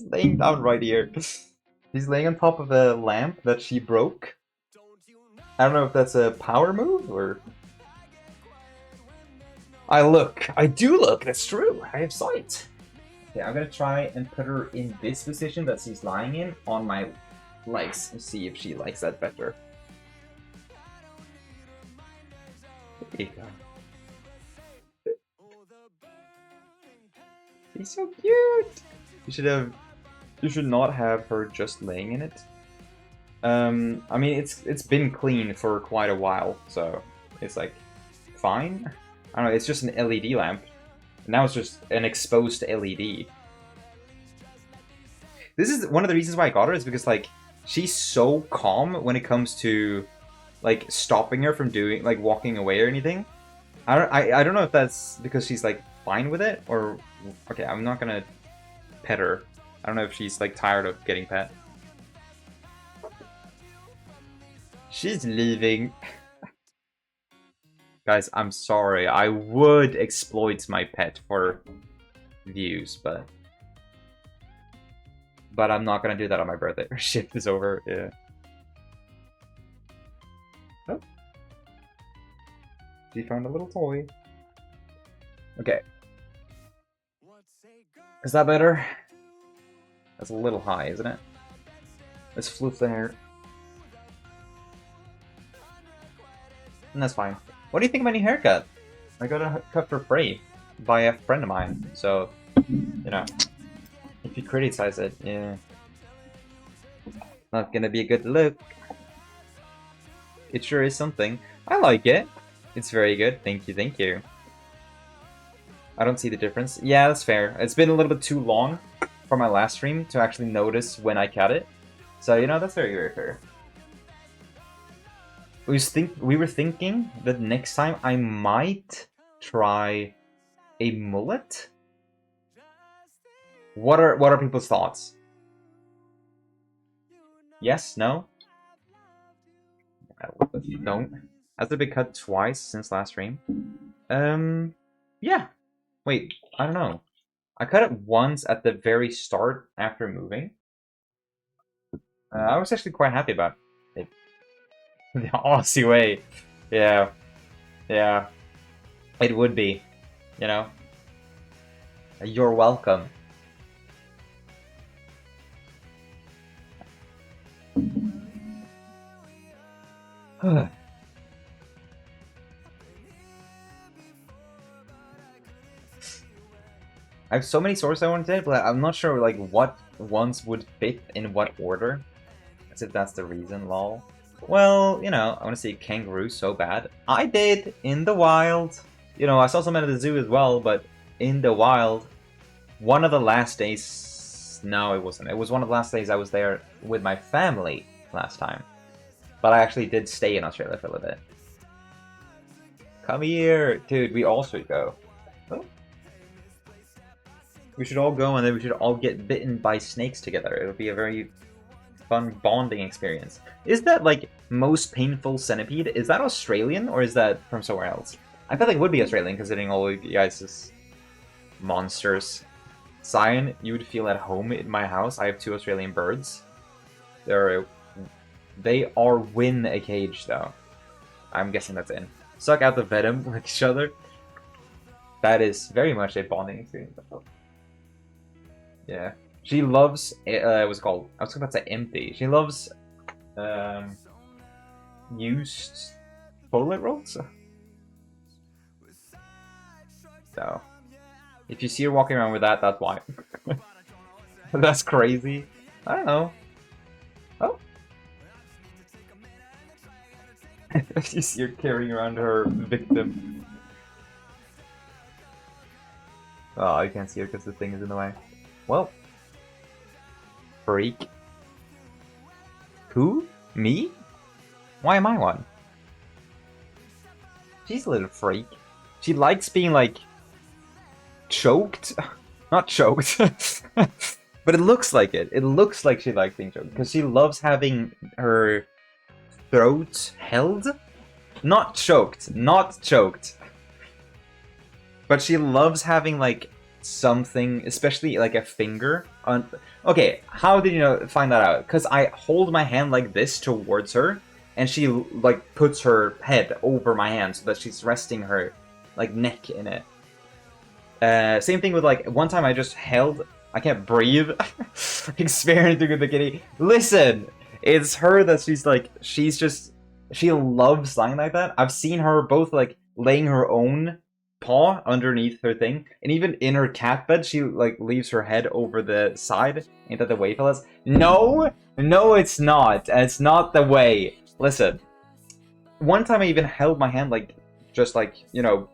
laying down right here. She's laying on top of a lamp that she broke. I don't know if that's a power move or... I do look, that's true. I have sight. Okay, I'm gonna try and put her in this position that she's lying in on my legs and see if she likes that better. There you go. She's so cute! You should not have her just laying in it. I mean, it's been clean for quite a while, so it's like fine. I don't know. It's just an LED lamp. Now it's just an exposed LED. This is one of the reasons why I got her is because like she's so calm when it comes to like stopping her from doing like walking away or anything. I don't know if that's because she's like fine with it or okay. I'm not gonna pet her. I don't know if she's like tired of getting pet. She's leaving. Guys, I'm sorry. I would exploit my pet for views, but I'm not gonna do that on my birthday. Her shift is over. Yeah. Oh. She found a little toy. Okay. Is that better? That's a little high, isn't it? Let's floof the hair. And that's fine. What do you think of my new haircut? I got a cut for free by a friend of mine, so, you know, if you criticize it, yeah, not gonna be a good look. It sure is something. I like it. It's very good. Thank you, thank you. I don't see the difference. Yeah, that's fair. It's been a little bit too long for my last stream to actually notice when I cut it. So, you know, that's very, very fair. We were thinking that next time I might try a mullet. What are people's thoughts? Yes? No? Don't. Has it been cut twice since last stream? Yeah. Wait, I don't know. I cut it once at the very start after moving. I was actually quite happy about it. The Aussie way. Yeah. Yeah. It would be, you know? You're welcome. I have so many sources I want to say, but I'm not sure like what ones would fit in what order. As if that's the reason, lol. Well, you know, I want to see kangaroo so bad. I did in the wild. You know, I saw some at the zoo as well, but in the wild. One of the last days... No, it wasn't. It was one of the last days I was there with my family last time. But I actually did stay in Australia for a little bit. Come here! Dude, we all should go. Oh. We should all go and then we should all get bitten by snakes together. It'll be a very fun bonding experience. Is that, like, most painful centipede? Is that Australian or is that from somewhere else? I feel like it would be Australian considering all of you guys' monsters. Cyan, you would feel at home in my house. I have 2 Australian birds. They are win a cage though. I'm guessing that's in. Suck out the venom with each other. That is very much a bonding experience. Yeah. She loves what's it called? I was about to say empty. She loves used toilet rolls. So if you see her walking around with that, that's why. That's crazy. I don't know. Oh. You see her carrying around her victim. Oh, I can't see her because the thing is in the way. Well. Freak. Who? Me? Why am I one? She's a little freak. She likes being, like, choked? Not choked. But it looks like it. It looks like she likes being choked. Because she loves having her throat held? Not choked. Not choked. But she loves having, like, something, especially, like, a finger on... Okay, how did you find that out? Because I hold my hand like this towards her, and she, like, puts her head over my hand so that she's resting her, like, neck in it. Same thing with, like, one time I just held... I can't breathe. Experimenting with the kitty. Listen! It's her that she's, like, she's just... She loves lying like that. I've seen her both, like, laying her own paw underneath her thing, and even in her cat bed, she, like, leaves her head over the side. Ain't that the way, fellas? No! No, it's not. It's not the way. Listen. One time I even held my hand, like, just, like, you know,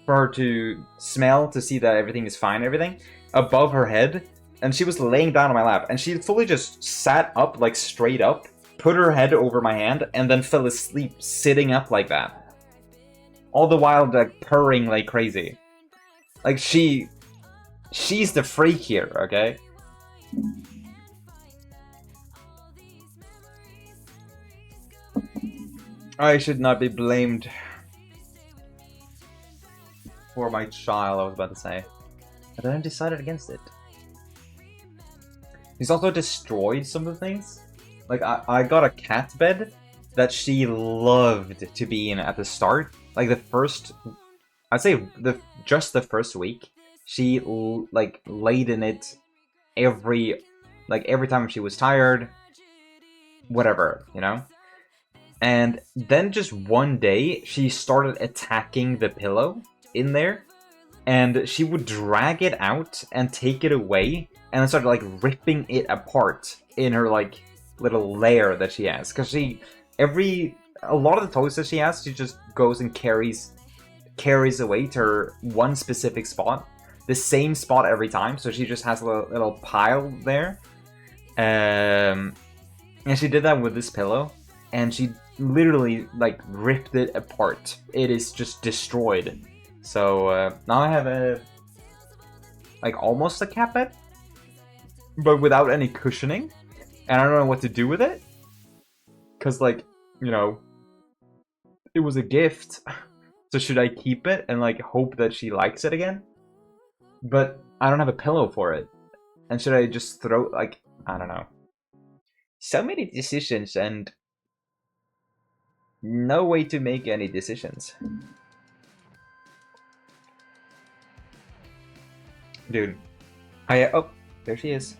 for her to smell, to see that everything is fine, everything, above her head, and she was laying down on my lap, and she fully just sat up, like, straight up, put her head over my hand, and then fell asleep sitting up like that. All the while, like, purring like crazy. Like, she's the freak here, okay? I should not be blamed for my child, I was about to say. But then I decided against it. He's also destroyed some of the things. Like, I got a cat bed that she loved to be in at the start. Like, the first... I'd say just the first week, she, like, laid in it every time she was tired. Whatever, you know? And then just one day, she started attacking the pillow in there. And she would drag it out and take it away. And then started, like, ripping it apart in her, like, little lair that she has. Because a lot of the toys that she has, she just goes and carries away to her one specific spot. The same spot every time. So she just has a little pile there. And she did that with this pillow. And she literally, like, ripped it apart. It is just destroyed. So now I have a, like, almost a cat bed, but without any cushioning, and I don't know what to do with it, because, like, you know, it was a gift, so should I keep it and, like, hope that she likes it again? But I don't have a pillow for it, and should I just throw, like, I don't know. So many decisions and no way to make any decisions. Dude, oh, there she is.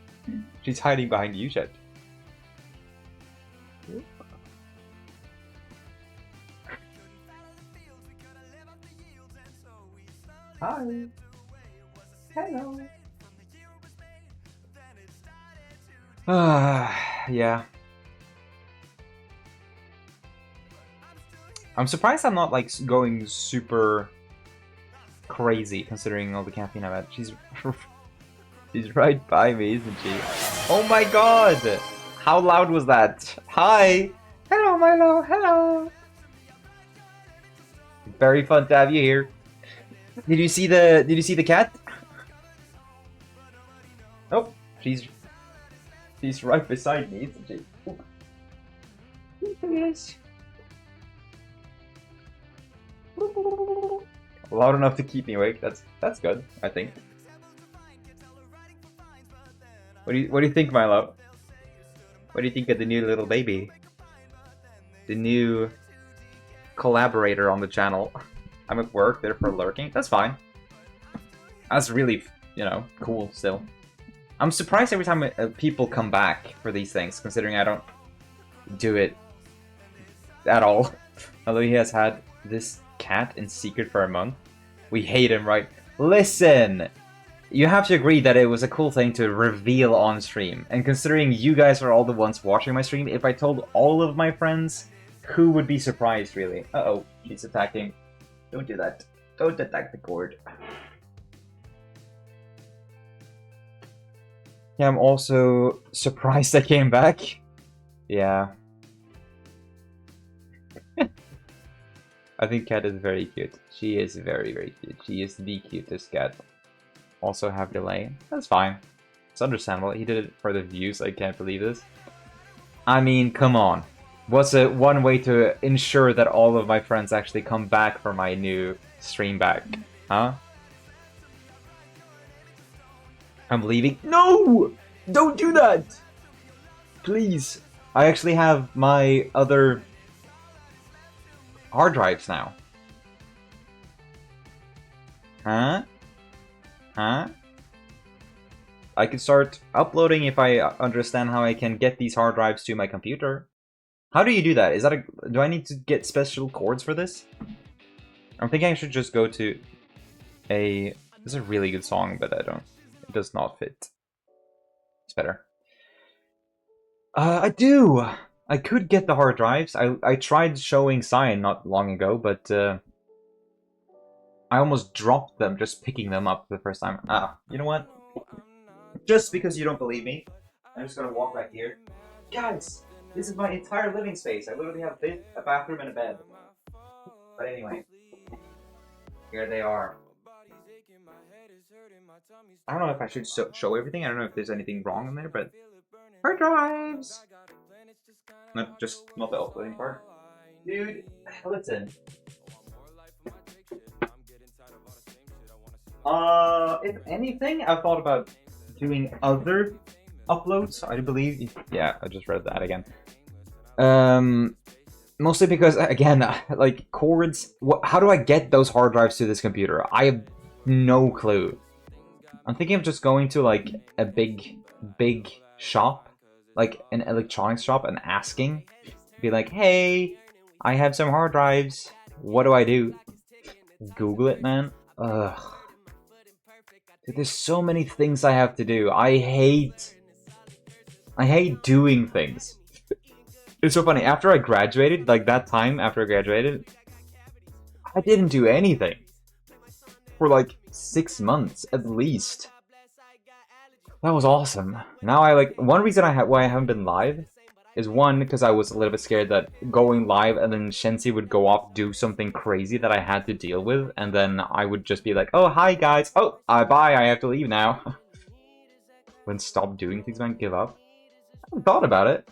She's hiding behind you, Chet. Hi. Hello. Yeah. I'm surprised I'm not like going super crazy considering all the caffeine I've had. She's right by me, isn't she? Oh my god! How loud was that? Hi! Hello, Milo! Hello! Very fun to have you here. Did you see the cat? Oh, she's right beside me, isn't she? Yes. Loud enough to keep me awake. That's good, I think. What do you think, Milo? What do you think of the new little baby? The new collaborator on the channel. I'm at work, therefore lurking. That's fine. That's really, you know, cool still. I'm surprised every time people come back for these things, considering I don't do it at all. Although he has had this cat in secret for a month. We hate him, right? Listen! You have to agree that it was a cool thing to reveal on stream. And considering you guys are all the ones watching my stream, if I told all of my friends, who would be surprised, really? Uh-oh, she's attacking. Don't do that. Don't attack the cord. Yeah, I'm also surprised I came back. Yeah. I think Cat is very cute. She is very, very cute. She is the cutest cat. Also have delay. That's fine. It's understandable. He did it for the views. I can't believe this. I mean, come on. What's one way to ensure that all of my friends actually come back for my new stream back? Huh? I'm leaving. No! Don't do that! Please. I actually have my other hard drives now. Huh? Huh? I can start uploading if I understand how I can get these hard drives to my computer. How do you do that? Is that do I need to get special cords for this? I'm thinking I should just go to a... This is a really good song, but it does not fit. It's better. I do! I could get the hard drives. I tried showing Cyan not long ago, but I almost dropped them just picking them up the first time. Ah, you know what? Just because you don't believe me, I'm just gonna walk back here. Guys, this is my entire living space. I literally have a bathroom and a bed. But anyway, here they are. I don't know if I should show everything. I don't know if there's anything wrong in there, but hard drives. Not the uploading part. Dude, listen. If anything, I've thought about doing other uploads. I believe. Yeah, I just read that again. Mostly because, again, like cords. How do I get those hard drives to this computer? I have no clue. I'm thinking of just going to like a big shop, like an electronics shop, and asking. Be like, hey, I have some hard drives. What do I do? Google it, man. Ugh. Dude, there's so many things I have to do. I hate doing things. It's so funny. After I graduated, like that time after I graduated, I didn't do anything for like 6 months at least. That was awesome. Now one reason why I haven't been live is one, because I was a little bit scared that going live and then Shensi would go off, do something crazy that I had to deal with, and then I would just be like, oh, hi guys, oh, bye, I have to leave now. Then stop doing things, man, give up. I haven't thought about it.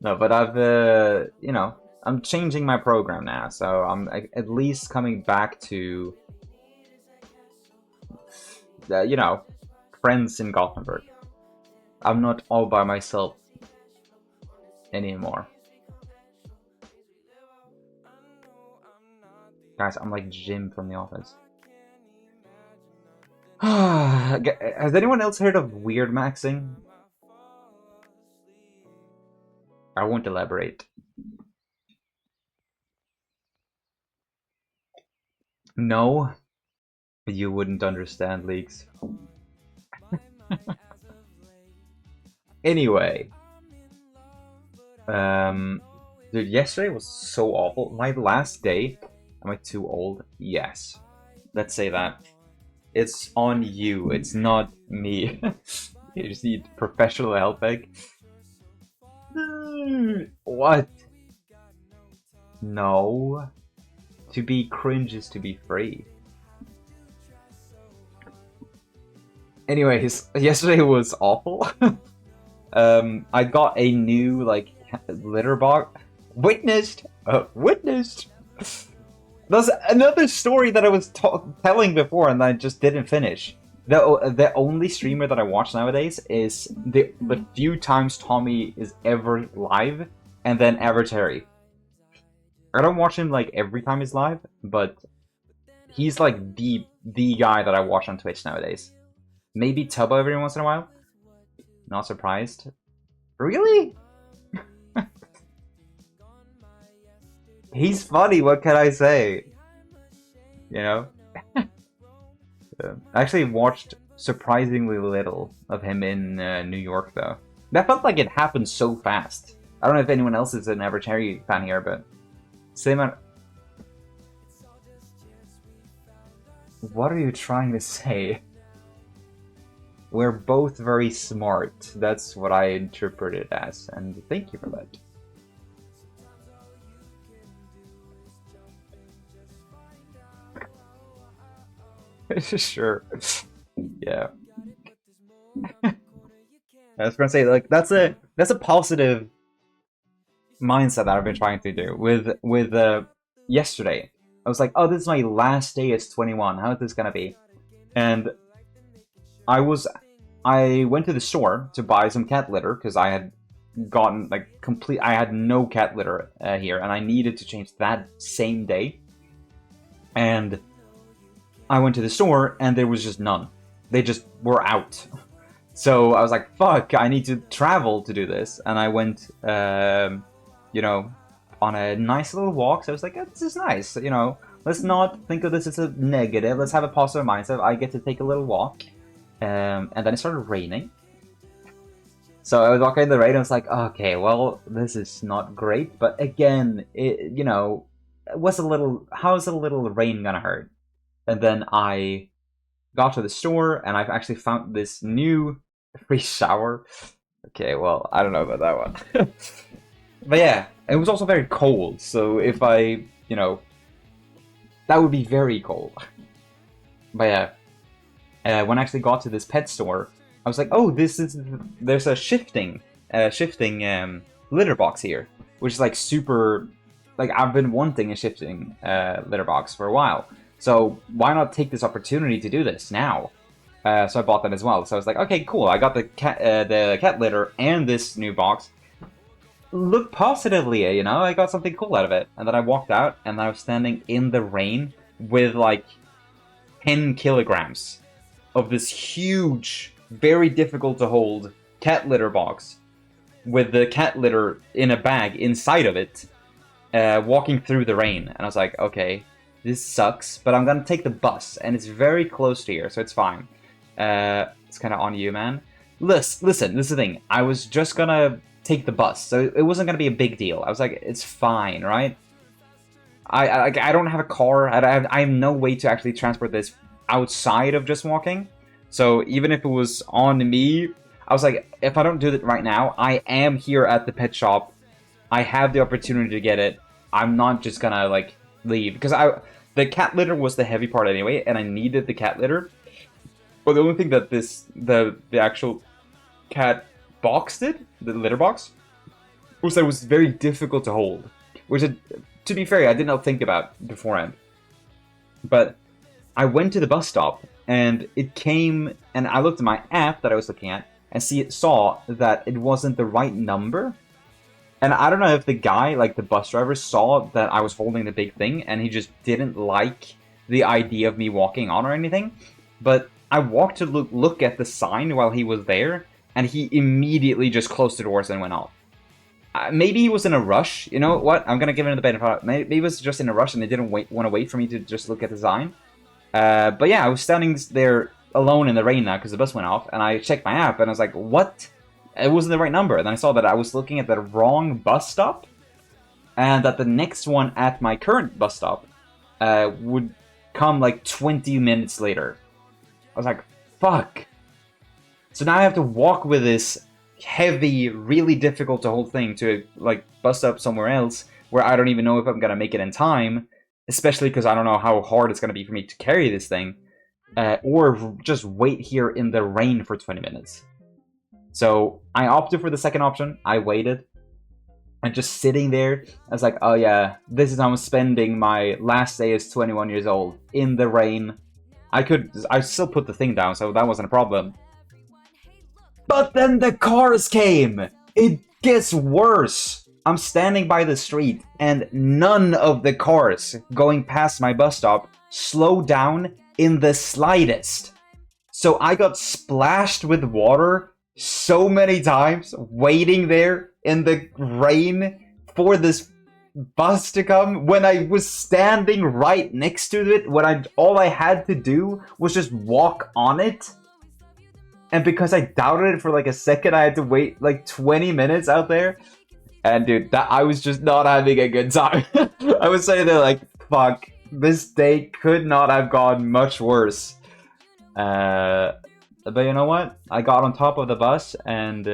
No, but I've, you know, I'm changing my program now, so I'm at least coming back to, you know, friends in Gothenburg. I'm not all by myself anymore. Guys, I'm like Jim from The Office. Has anyone else heard of weird maxing? I won't elaborate. No, you wouldn't understand, Leaks. Anyway, dude, yesterday was so awful. My last day. Am I too old? Yes. Let's say that. It's on you. It's not me. You just need professional help, Egg. What? No. To be cringe is to be free. Anyways, yesterday was awful. I got a new like litter box. Witnessed. Witnessed. That's another story that I was telling before, and I just didn't finish. The only streamer that I watch nowadays is the few times Tommy is ever live, and then ever Terry. I don't watch him like every time he's live, but he's like the guy that I watch on Twitch nowadays. Maybe Tubbo every once in a while. Not surprised. Really? He's funny, what can I say? You know? I actually watched surprisingly little of him in New York, though. That felt like it happened so fast. I don't know if anyone else is an average Harry fan here, but... Same amount... What are you trying to say? We're both very smart. That's what I interpret it as, and thank you for that. Sure. Yeah. I was gonna say, like, that's a positive mindset that I've been trying to do. With yesterday, I was like, oh, this is my last day as 21. How is this gonna be? And I went to the store to buy some cat litter because I had gotten like I had no cat litter here, and I needed to change that same day. And I went to the store, and there was just none. They just were out. So I was like, fuck, I need to travel to do this. And I went, you know, on a nice little walk. So I was like, this is nice. You know, let's not think of this as a negative. Let's have a positive mindset. I get to take a little walk. And then it started raining. So I was walking in the rain, and I was like, okay, well, this is not great. But again, it, you know, was a little, how's a little rain gonna hurt? And then I got to the store, and I've actually found this new free shower. Okay, well, I don't know about that one. But yeah, it was also very cold, so if I, you know, that would be very cold. But yeah, when I actually got to this pet store, I was like, oh, there's a shifting litter box here, which is like super, like I've been wanting a shifting litter box for a while. So why not take this opportunity to do this now? So I bought that as well. So I was like, okay, cool. I got the cat litter and this new box. Look positively, you know. I got something cool out of it. And then I walked out, and I was standing in the rain with like 10 kilograms of this huge, very difficult to hold cat litter box with the cat litter in a bag inside of it, walking through the rain. And I was like, okay, this sucks, but I'm gonna take the bus, and it's very close to here, so it's fine. It's kind of on you, man. Listen, this is the thing. I was just gonna take the bus, so it wasn't gonna be a big deal. I was like, it's fine, right? I don't have a car. I have no way to actually transport this outside of just walking. So even if it was on me, I was like, if I don't do it right now, I am here at the pet shop. I have the opportunity to get it. I'm not just gonna like leave, because the cat litter was the heavy part anyway, and I needed the cat litter. But the only thing that the actual cat box did, the litter box, was that it was very difficult to hold. Which, to be fair, I did not think about beforehand. But I went to the bus stop, and it came, and I looked at my app that I was looking at, and saw that it wasn't the right number. And I don't know if the guy, like the bus driver, saw that I was holding the big thing, and he just didn't like the idea of me walking on or anything. But I walked to look at the sign while he was there, and he immediately just closed the doors and went off. Maybe he was in a rush. You know what? I'm gonna give him the benefit. Maybe he was just in a rush and they didn't want to wait for me to just look at the sign. But yeah, I was standing there alone in the rain now because the bus went off, and I checked my app and I was like, what? It wasn't the right number. And then I saw that I was looking at the wrong bus stop, and that the next one at my current bus stop would come like 20 minutes later. I was like, fuck. So now I have to walk with this heavy, really difficult to hold thing to like bus up somewhere else where I don't even know if I'm gonna make it in time, especially because I don't know how hard it's gonna be for me to carry this thing, or just wait here in the rain for 20 minutes. So I opted for the second option. I waited, and just sitting there, I was like, oh yeah, this is how I'm spending my last day as 21 years old, in the rain. I still put the thing down, so that wasn't a problem. But then the cars came! It gets worse! I'm standing by the street, and none of the cars going past my bus stop slowed down in the slightest. So I got splashed with water so many times, waiting there in the rain for this bus to come, when I was standing right next to it, when all I had to do was just walk on it. And because I doubted it for like a second, I had to wait like 20 minutes out there. And dude, I was just not having a good time. I was sitting there like, fuck, this day could not have gone much worse. But you know what? I got on top of the bus, and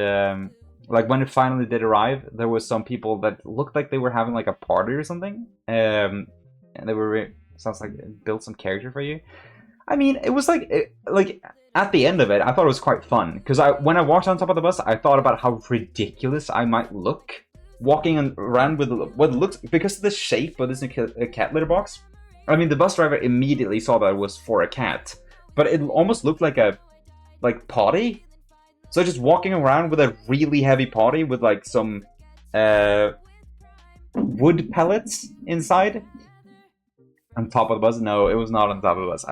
like when it finally did arrive, there was some people that looked like they were having like a party or something. And they were, sounds like it built some character for you. I mean, it was like at the end of it, I thought it was quite fun, because when I walked on top of the bus, I thought about how ridiculous I might look walking around with what looks, because of the shape of this cat litter box. I mean, the bus driver immediately saw that it was for a cat, but it almost looked like a potty. So just walking around with a really heavy potty with like some wood pellets inside on top of the bus. No, it was not on top of the bus.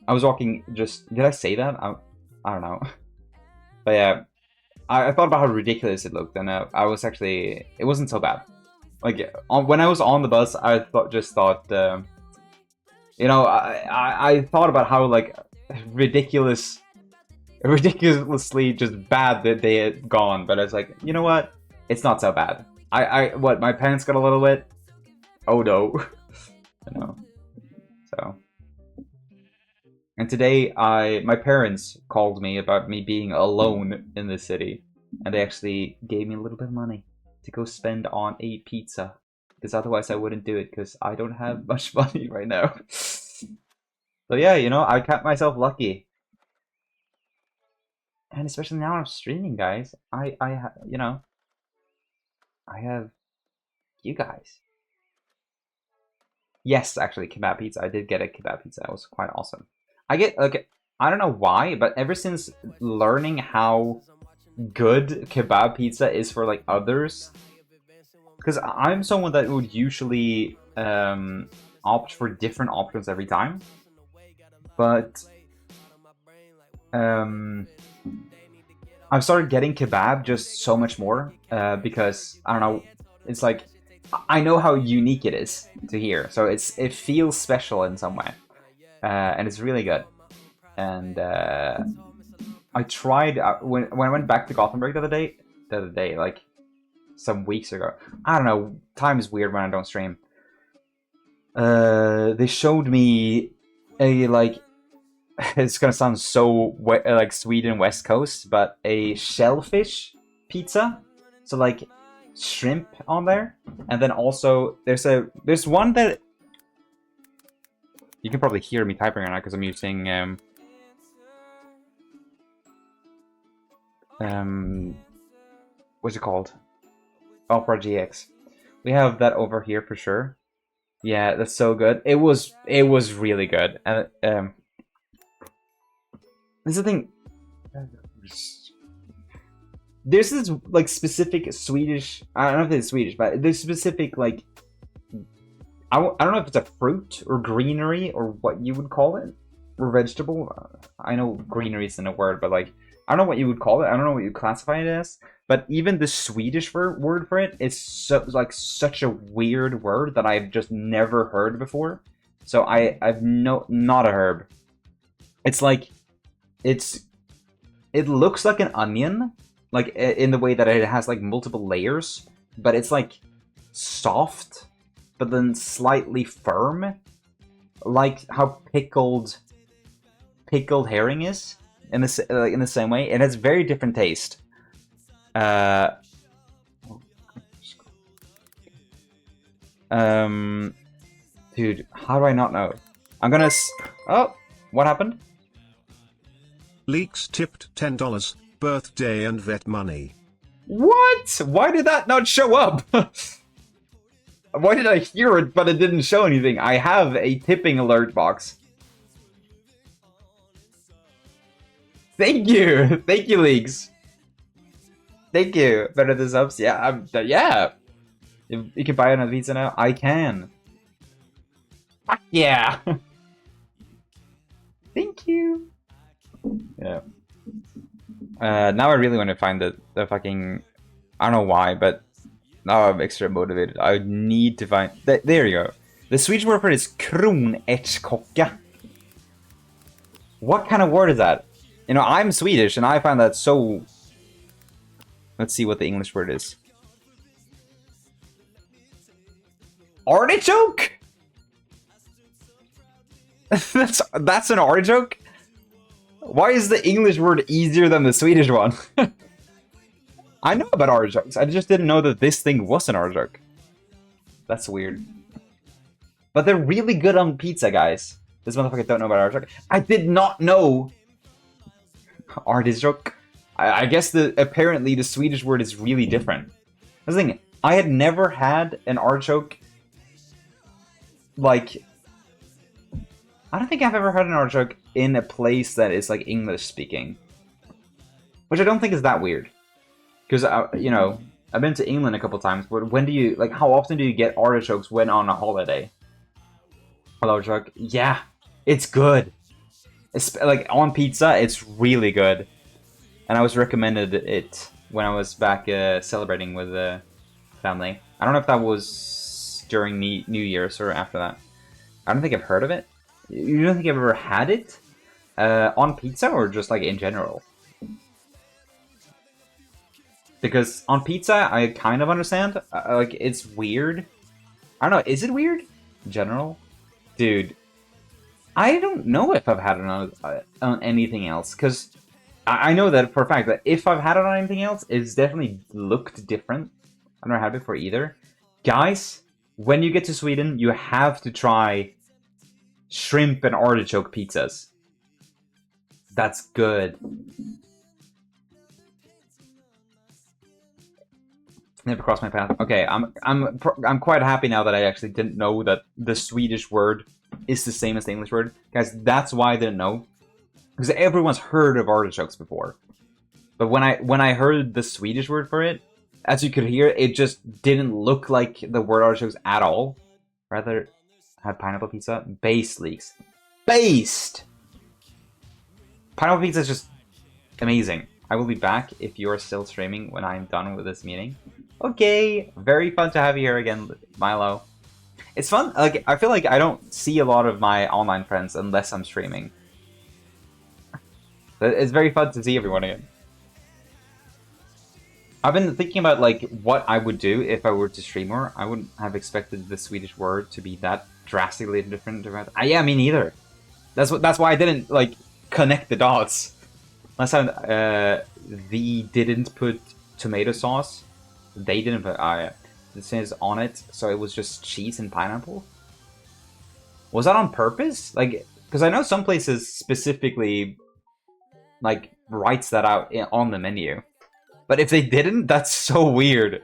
I was walking just... Did I say that? I don't know. But yeah, I thought about how ridiculous it looked, and I was actually... It wasn't so bad. Like, when I was on the bus, I just thought... you know, I thought about how, like, ridiculously just bad that they had gone, but I was like, you know what? It's not so bad. What, my pants got a little wet? Oh no. You know. So... And today, my parents called me about me being alone in the city. And they actually gave me a little bit of money to go spend on a pizza. Because otherwise I wouldn't do it, because I don't have much money right now. So yeah, you know, I count myself lucky. And especially now I'm streaming, guys. You know, I have you guys. Yes, actually, kebab pizza. I did get a kebab pizza. It was quite awesome. I get, like, I don't know why, but ever since learning how good kebab pizza is for, like, others, because I'm someone that would usually opt for different options every time, but I've started getting kebab just so much more, because, I don't know, it's like, I know how unique it is to hear, so it feels special in some way. And it's really good. And I tried when I went back to Gothenburg the other day, like some weeks ago. I don't know. Time is weird when I don't stream. They showed me a like. It's gonna sound so like Sweden West Coast, but a shellfish pizza. So like shrimp on there, and then also there's one that. You can probably hear me typing right now because I'm using what's it called? Opera GX. We have that over here for sure. Yeah, that's so good. It was really good. And this is the thing. There's this like specific Swedish. I don't know if it's Swedish, but there's specific like. I don't know if it's a fruit or greenery or what you would call it, vegetable. I know greenery isn't a word, but like I don't know what you would call it. I don't know what you classify it as. But even the Swedish word for it is such a weird word that I've just never heard before. So I've not a herb. It's like it looks like an onion, like in the way that it has like multiple layers, but it's like soft, but then slightly firm, like how pickled herring is in the same way. It has very different taste. Dude, how do I not know? I'm gonna. Oh, what happened? Leaks tipped $10, birthday and vet money. What? Why did that not show up? Why did I hear it, but it didn't show anything? I have a tipping alert box. Thank you! Thank you, Leaks. Thank you. Better than subs? Yeah, yeah. If you can buy another pizza now, I can. Fuck yeah! Thank you. Yeah. Now I really want to find the fucking... I don't know why, but now I'm extra motivated. I need to find... There you go. The Swedish word for it is kronärtskocka. What kind of word is that? You know, I'm Swedish, and I find that so... Let's see what the English word is. Artichoke? that's an artichoke? Why is the English word easier than the Swedish one? I know about artichokes. I just didn't know that this thing was an artichoke. That's weird. But they're really good on pizza, guys. This motherfucker don't know about artichoke. I did not know artichoke. I guess apparently the Swedish word is really different. That's the thing. I had never had an artichoke. Like, I don't think I've ever had an artichoke in a place that is like English speaking, which I don't think is that weird. Because you know, I've been to England a couple times. But when do you like? How often do you get artichokes when on a holiday? Artichoke, yeah, it's good. It's like on pizza, it's really good. And I was recommended it when I was back celebrating with the family. I don't know if that was during New Year's or after that. I don't think I've heard of it. You don't think I've ever had it? On pizza or just like in general? Because on pizza, I kind of understand. Like, it's weird. I don't know, is it weird? In general? Dude, I don't know if I've had it on anything else, because I know that for a fact that if I've had it on anything else, it's definitely looked different. I've never had it before either. Guys, when you get to Sweden, you have to try shrimp and artichoke pizzas. That's good. Never crossed my path. Okay, I'm quite happy now that I actually didn't know that the Swedish word is the same as the English word. Guys, that's why I didn't know. Because everyone's heard of artichokes before. But when I heard the Swedish word for it, as you could hear, it just didn't look like the word artichokes at all. Rather, had pineapple pizza. Based Leaks. Based! Pineapple pizza is just amazing. I will be back if you're still streaming when I'm done with this meeting. Okay, very fun to have you here again, Milo. It's fun. Like, I feel like I don't see a lot of my online friends unless I'm streaming. It's very fun to see everyone again. I've been thinking about like what I would do if I were to stream more. I wouldn't have expected the Swedish word to be that drastically different. Yeah, me neither. That's why I didn't like connect the dots. Last time, they didn't put tomato sauce. They didn't put it says on it, so it was just cheese and pineapple. Was that on purpose? Like, because I know some places specifically like writes that out on the menu, but if they didn't, that's so weird.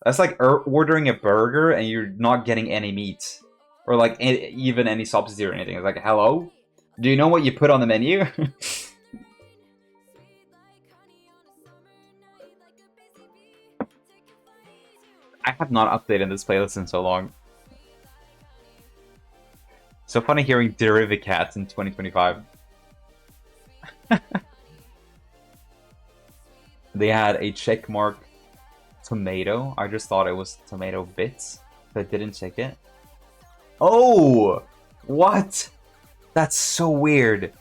That's like ordering a burger and you're not getting any meat, or like even any substitute or anything. It's like, hello, do you know what you put on the menu? I have not updated this playlist in so long. So funny hearing Derivicats in 2025. They had a checkmark tomato. I just thought it was tomato bits, but didn't check it. Oh! What? That's so weird.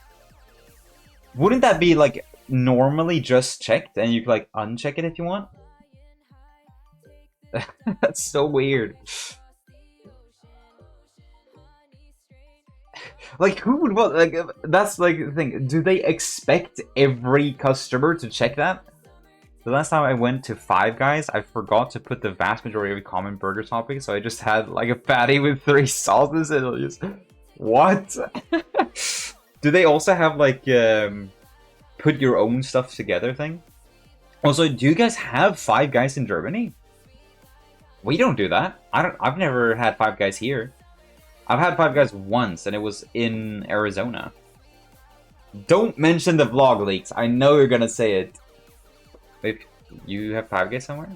Wouldn't that be like normally just checked and you could like uncheck it if you want? That's so weird. Like who would want like that's like the thing. Do they expect every customer to check that? The last time I went to Five Guys, I forgot to put the vast majority of common burger toppings, so I just had like a patty with 3 sauces and it just what? Do they also have like put your own stuff together thing? Also, do you guys have Five Guys in Germany? We don't do that. I've never had Five Guys here. I've had Five Guys once, and it was in Arizona. Don't mention the vlog leaks. I know you're gonna say it. Wait, you have Five Guys somewhere?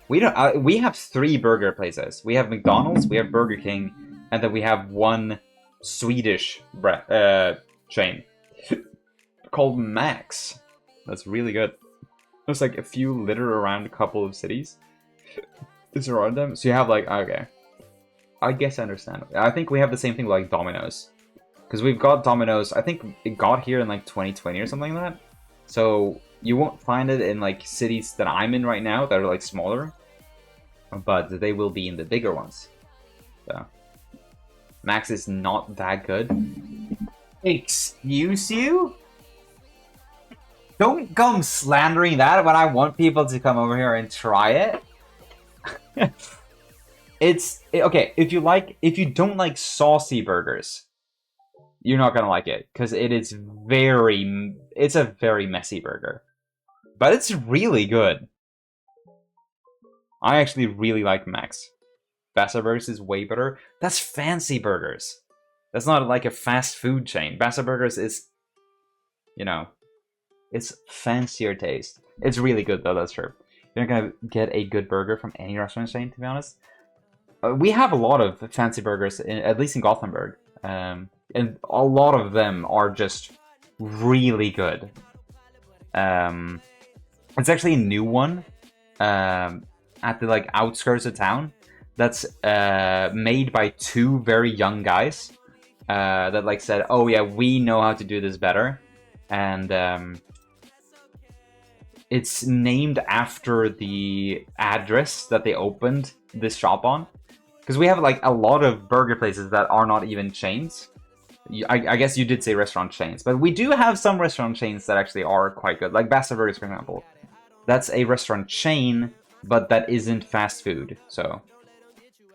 We don't. We have 3 burger places. We have McDonald's, we have Burger King, and then we have one Swedish chain called Max. That's really good. There's like a few littered around a couple of cities. Is around them, so you have like okay. I guess I understand. I think we have the same thing like Domino's, because we've got Domino's. I think it got here in like 2020 or something like that. So you won't find it in like cities that I'm in right now that are like smaller, but they will be in the bigger ones. So Max is not that good. Excuse you? Don't come slandering that when I want people to come over here and try it. Okay, if you don't like saucy burgers, you're not gonna like it, because it's a very messy burger. But it's really good. I actually really like Max. Bassa Burgers is way better. That's fancy burgers. That's not like a fast food chain. Bassa Burgers is, you know, it's fancier taste. It's really good though, that's true. You're not gonna get a good burger from any restaurant chain, to be honest. We have a lot of fancy burgers, at least in Gothenburg. And a lot of them are just really good. It's actually a new one at the like outskirts of town that's made by 2 very young guys that like said, oh yeah, we know how to do this better. And it's named after the address that they opened this shop on. Because we have like a lot of burger places that are not even chains. I guess you did say restaurant chains, but we do have some restaurant chains that actually are quite good. Like Bassa Burgers, for example. That's a restaurant chain, but that isn't fast food. So,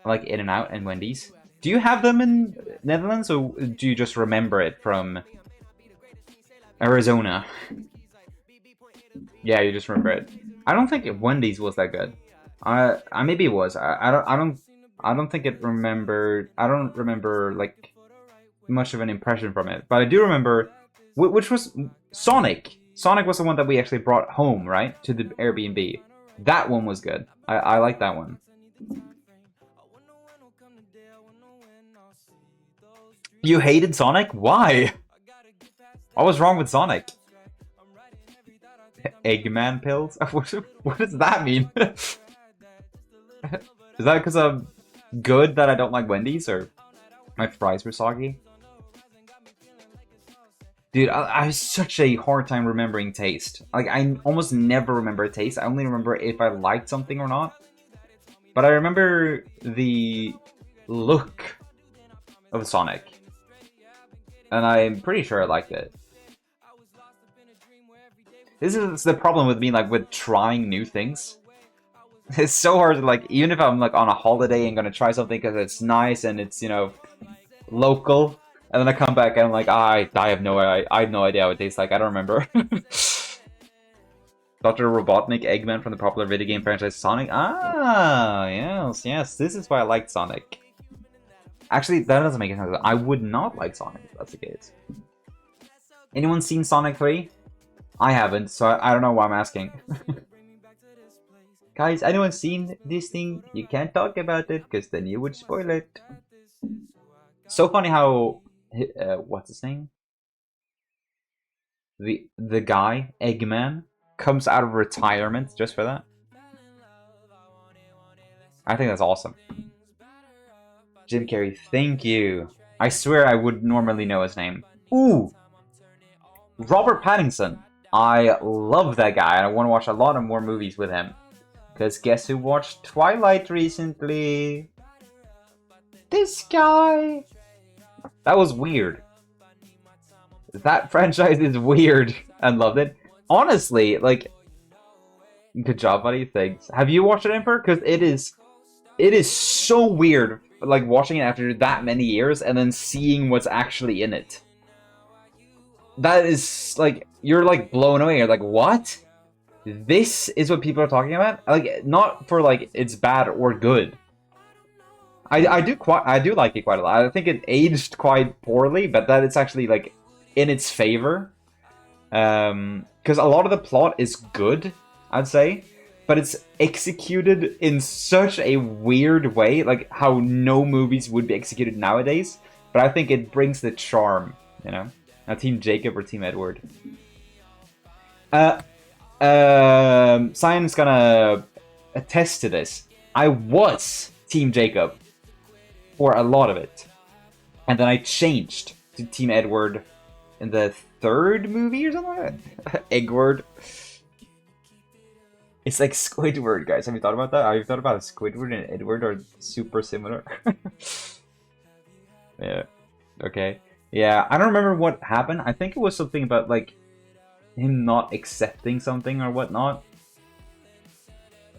like In-N-Out and Wendy's. Do you have them in Netherlands, or do you just remember it from Arizona? Yeah, you just remember it. I don't think Wendy's was that good. Maybe it was. I don't think it remembered. I don't remember like much of an impression from it, but I do remember, which was Sonic. Sonic was the one that we actually brought home, right, to the Airbnb. That one was good. I like that one. You hated Sonic? Why? What was wrong with Sonic? Eggman pills? What does that mean? Is that because I'm good that I don't like Wendy's, or my fries were soggy? Dude, I have such a hard time remembering taste. Like, I almost never remember taste. I only remember if I liked something or not. But I remember the look of Sonic. And I'm pretty sure I liked it. This is the problem with me, like, with trying new things. It's so hard to, like, even if I'm, like, on a holiday and gonna try something because it's nice and it's, you know, local. And then I come back and I'm like, I have no idea how it tastes like. I don't remember. Dr. Robotnik, Eggman from the popular video game franchise Sonic. Ah, yes. This is why I liked Sonic. Actually, that doesn't make any sense. I would not like Sonic if that's the case. Anyone seen Sonic 3? I haven't, so I don't know why I'm asking. Guys, anyone seen this thing? You can't talk about it, because then you would spoil it. So funny how what's his name? The guy Eggman comes out of retirement just for that. I think that's awesome. Jim Carrey, thank you. I swear I would normally know his name. Ooh, Robert Pattinson. I love that guy, and I want to watch a lot of more movies with him. Because guess who watched Twilight recently? This guy! That was weird. That franchise is weird, and loved it. Honestly, like, good job, buddy. Thanks. Have you watched it, Emperor? Because it is so weird, like, watching it after that many years, and then seeing what's actually in it. That is, like, you're, like, blown away. You're like, what? This is what people are talking about? Like, not for, like, it's bad or good. I do like it quite a lot. I think it aged quite poorly, but that it's actually, like, in its favor. Because a lot of the plot is good, I'd say. But it's executed in such a weird way, like how no movies would be executed nowadays. But I think it brings the charm, you know? Now, Team Jacob or Team Edward? Simon's gonna attest to this. I was Team Jacob for a lot of it. And then I changed to Team Edward in the third movie or something like that. Eggward. It's like Squidward, guys. Have you thought about that? Have you thought about Squidward and Edward are super similar? Yeah. Okay. Yeah, I don't remember what happened. I think it was something about, like, him not accepting something or whatnot.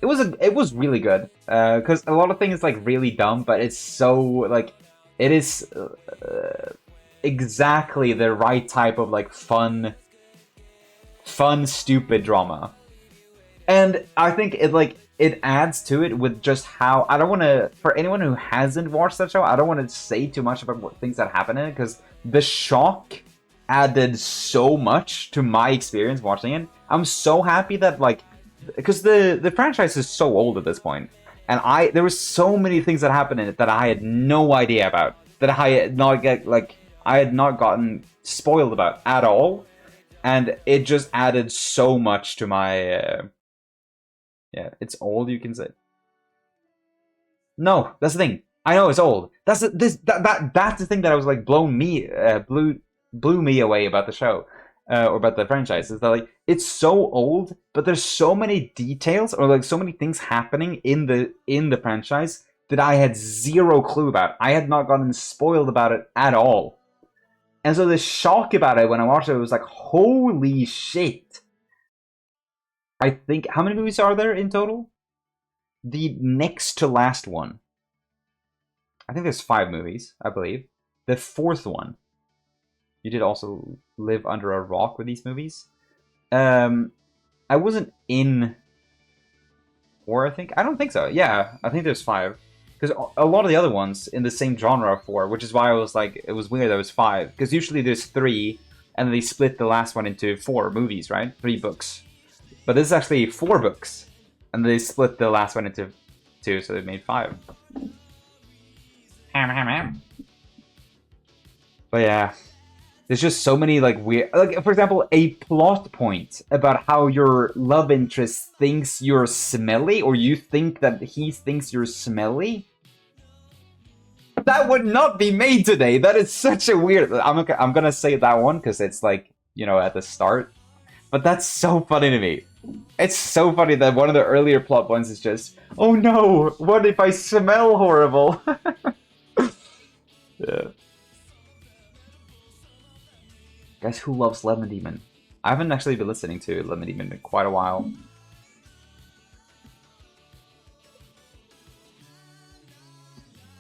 It was really good. Because a lot of things, like, really dumb, but it's so, like, it is exactly the right type of, like, fun, stupid drama. And I think it adds to it with just how, I don't want to, for anyone who hasn't watched that show, I don't want to say too much about what things that happen in it, because the shock added so much to my experience watching it. I'm so happy that, like, because the franchise is so old at this point, and there was so many things that happened in it that I had no idea about, that I had not gotten spoiled about at all, and it just added so much to my. Yeah, it's old, you can say. No, that's the thing. I know it's old. That's the thing that I was like blew me away about the show, or about the franchise. Is that, like, it's so old, but there's so many details, or like so many things happening in the franchise that I had zero clue about. I had not gotten spoiled about it at all, and so the shock about it when I watched it was like, holy shit. I think, how many movies are there in total? The next to last one. I think there's 5 movies, I believe. The 4th one. You did also live under a rock with these movies. I wasn't in 4, I think. I don't think so. Yeah, I think there's 5. Because a lot of the other ones in the same genre are 4, which is why I was like, it was weird there was 5. Because usually there's 3, and then they split the last one into 4 movies, right? 3 books. But this is actually 4 books, and they split the last one into 2, so they made 5. But yeah, there's just so many, like, weird, like, for example, a plot point about how your love interest thinks you're smelly, or you think that he thinks you're smelly. That would not be made today. That is such a weird. I'm gonna say that one because it's like, you know, at the start. But that's so funny to me. It's so funny that one of the earlier plot points is just, oh no, what if I smell horrible? Yeah. Guys, who loves Lemon Demon? I haven't actually been listening to Lemon Demon in quite a while.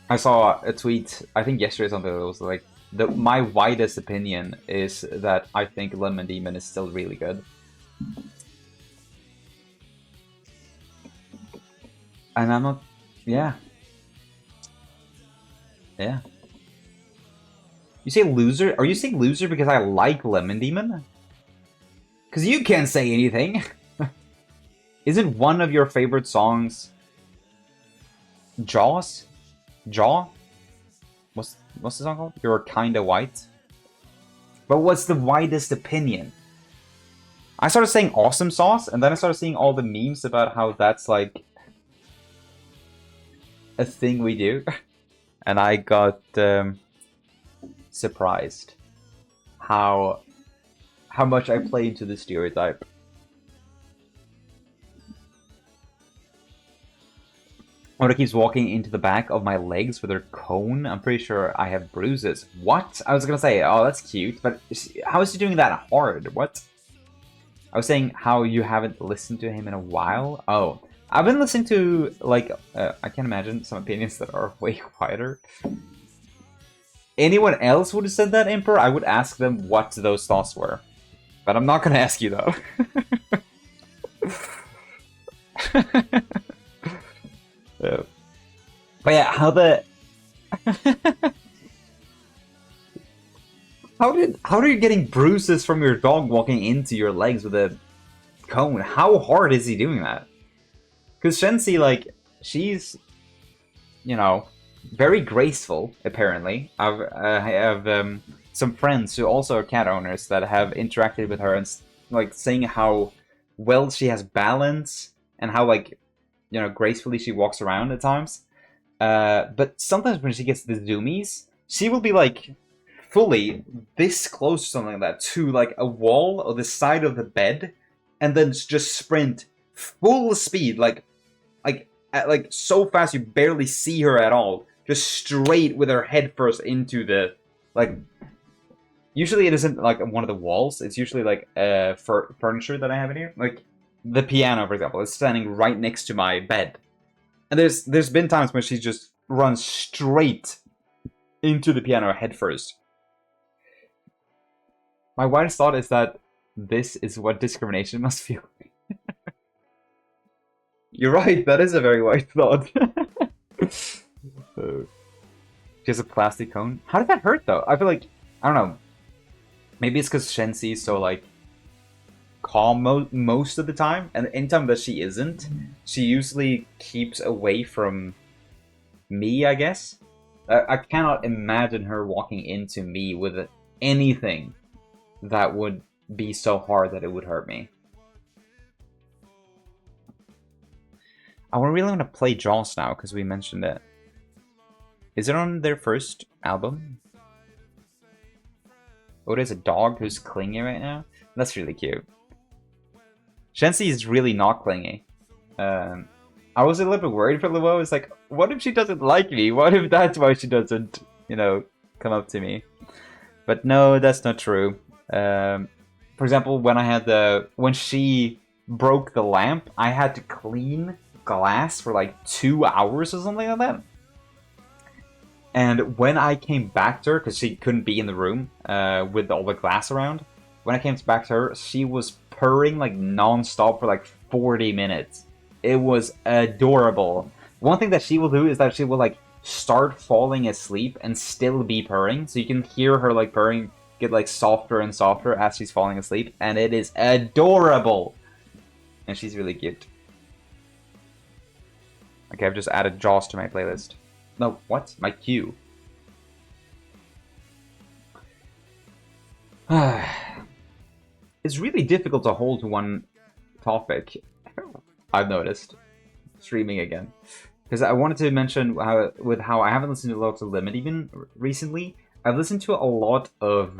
I saw a tweet, I think yesterday or something, that was like, my widest opinion is that I think Lemon Demon is still really good. And I'm not... Yeah. Yeah. You say loser? Are you saying loser because I like Lemon Demon? Because you can't say anything. Isn't one of your favorite songs Jaws? Jaw? what's the song called? You're Kinda White. But what's the widest opinion? I started saying awesome sauce, and then I started seeing all the memes about how that's like a thing we do, and I got surprised how much I play into the stereotype. Oda keeps walking into the back of my legs with her cone. I'm pretty sure I have bruises. What? I was gonna say, oh, that's cute, but how is he doing that hard? What? I was saying how you haven't listened to him in a while. Oh, I've been listening to, like, I can imagine some opinions that are way quieter. Anyone else would have said that, Emperor, I would ask them what those thoughts were. But I'm not gonna ask you, though. Yeah. But yeah, how the... how are you getting bruises from your dog walking into your legs with a cone? How hard is he doing that? Because Shensi, like, she's, you know, very graceful, apparently. I have some friends who also are cat owners that have interacted with her and, like, saying how well she has balance and how, like, you know, gracefully she walks around at times. But sometimes when she gets the zoomies, she will be, like, fully this close to something like that, to, like, a wall or the side of the bed, and then just sprint full speed, like so fast you barely see her at all, just straight with her head first into the, like, usually it isn't like one of the walls, it's usually like furniture that I have in here, like the piano, for example, is standing right next to my bed, and there's been times when she just runs straight into the piano head first. My widest thought is that this is what discrimination must feel like. You're right, that is a very wide thought. She has a plastic cone. How did that hurt, though? I feel like, I don't know. Maybe it's because Shensi is so, like, calm most of the time. And anytime that she isn't, she usually keeps away from me, I guess. I cannot imagine her walking into me with anything that would be so hard that it would hurt me. I really want to play Jaws now, because we mentioned it. Is it on their first album? Oh, there's a dog who's clingy right now? That's really cute. Shensi is really not clingy. I was a little bit worried for Luo. It's like, what if she doesn't like me? What if that's why she doesn't, you know, come up to me? But no, that's not true. For example, when she broke the lamp, I had to clean glass for like 2 hours or something like that. And when I came back to her, because she couldn't be in the room with all the glass around, when I came back to her, she was purring like non-stop for like 40 minutes. It was adorable. One thing that she will do is that she will like start falling asleep and still be purring, so you can hear her like purring get like softer and softer as she's falling asleep, and it is adorable. And she's really cute. Okay, I've just added Jaws to my playlist. No, what? My queue. It's really difficult to hold to one topic, I've noticed. Streaming again. Because I wanted to mention how I haven't listened to lots of Limit even recently. I've listened to a lot of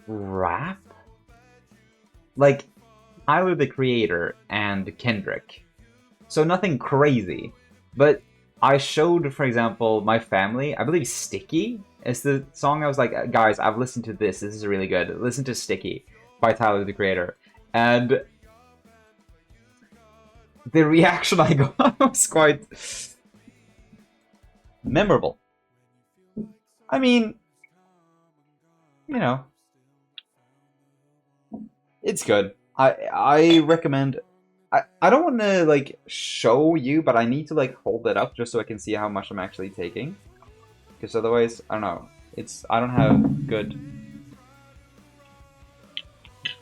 rap? Like Tyler the Creator and Kendrick. So nothing crazy. But I showed, for example, my family, I believe Sticky is the song. I was like, guys, I've listened to this. This is really good. Listen to Sticky by Tyler the Creator. And the reaction I got was quite memorable. I mean, you know, it's good. I recommend. I don't want to like show you, but I need to like hold it up just so I can see how much I'm actually taking. Because otherwise, I don't know. I don't have good.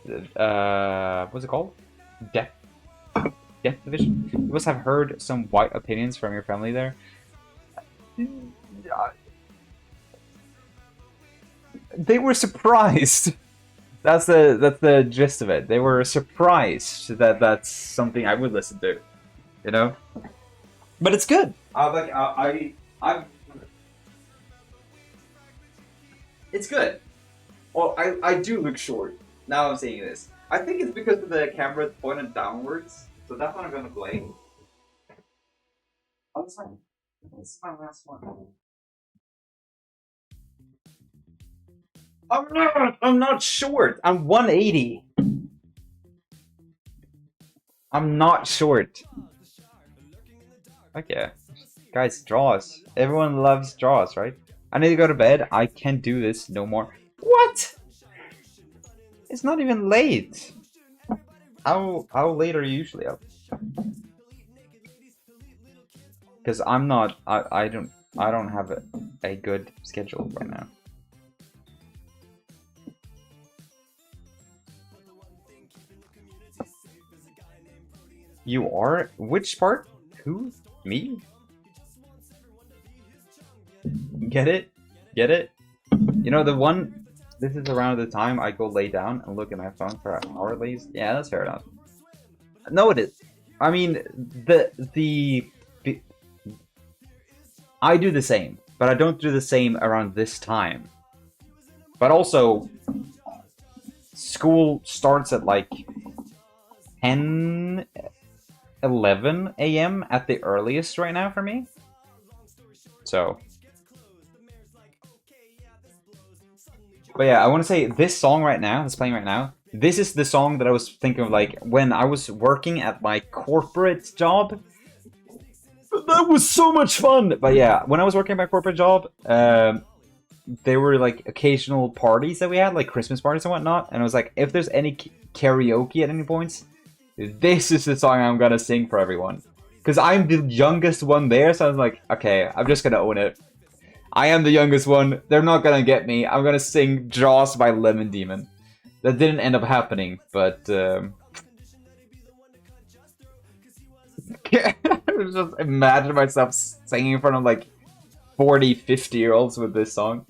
What's it called? Depth division. You must have heard some white opinions from your family there. They were surprised. That's the gist of it. They were surprised that that's something I would listen to, you know. But it's good. It's good. Well, I do look short. Now I'm saying this. I think it's because of the camera pointed downwards. So that's what I'm gonna blame. Oh, that's fine. This is my last one. I'm not short. I'm 180. I'm not short. Okay. Guys, draws. Everyone loves draws, right? I need to go to bed. I can't do this no more. What? It's not even late. How late are you usually up? Because I'm not. I don't have a good schedule right now. You are? Which part? Who? Me? Get it? Get it? You know, the one... This is around the time I go lay down and look at my phone for an hour at least. Yeah, that's fair enough. No, it is. I mean, I do the same, but I don't do the same around this time. But also, school starts at like 10... 11 a.m. at the earliest right now for me. So. But yeah, I want to say this song right now, that's playing right now, this is the song that I was thinking of like when I was working at my corporate job. That was so much fun! But yeah, when I was working at my corporate job, there were like occasional parties that we had, like Christmas parties and whatnot. And I was like, if there's any karaoke at any points, this is the song I'm gonna sing for everyone. Because I'm the youngest one there, so I was like, okay, I'm just gonna own it. I am the youngest one. They're not gonna get me. I'm gonna sing Jaws by Lemon Demon. That didn't end up happening, but... just imagine myself singing in front of like 40, 50-year-olds with this song.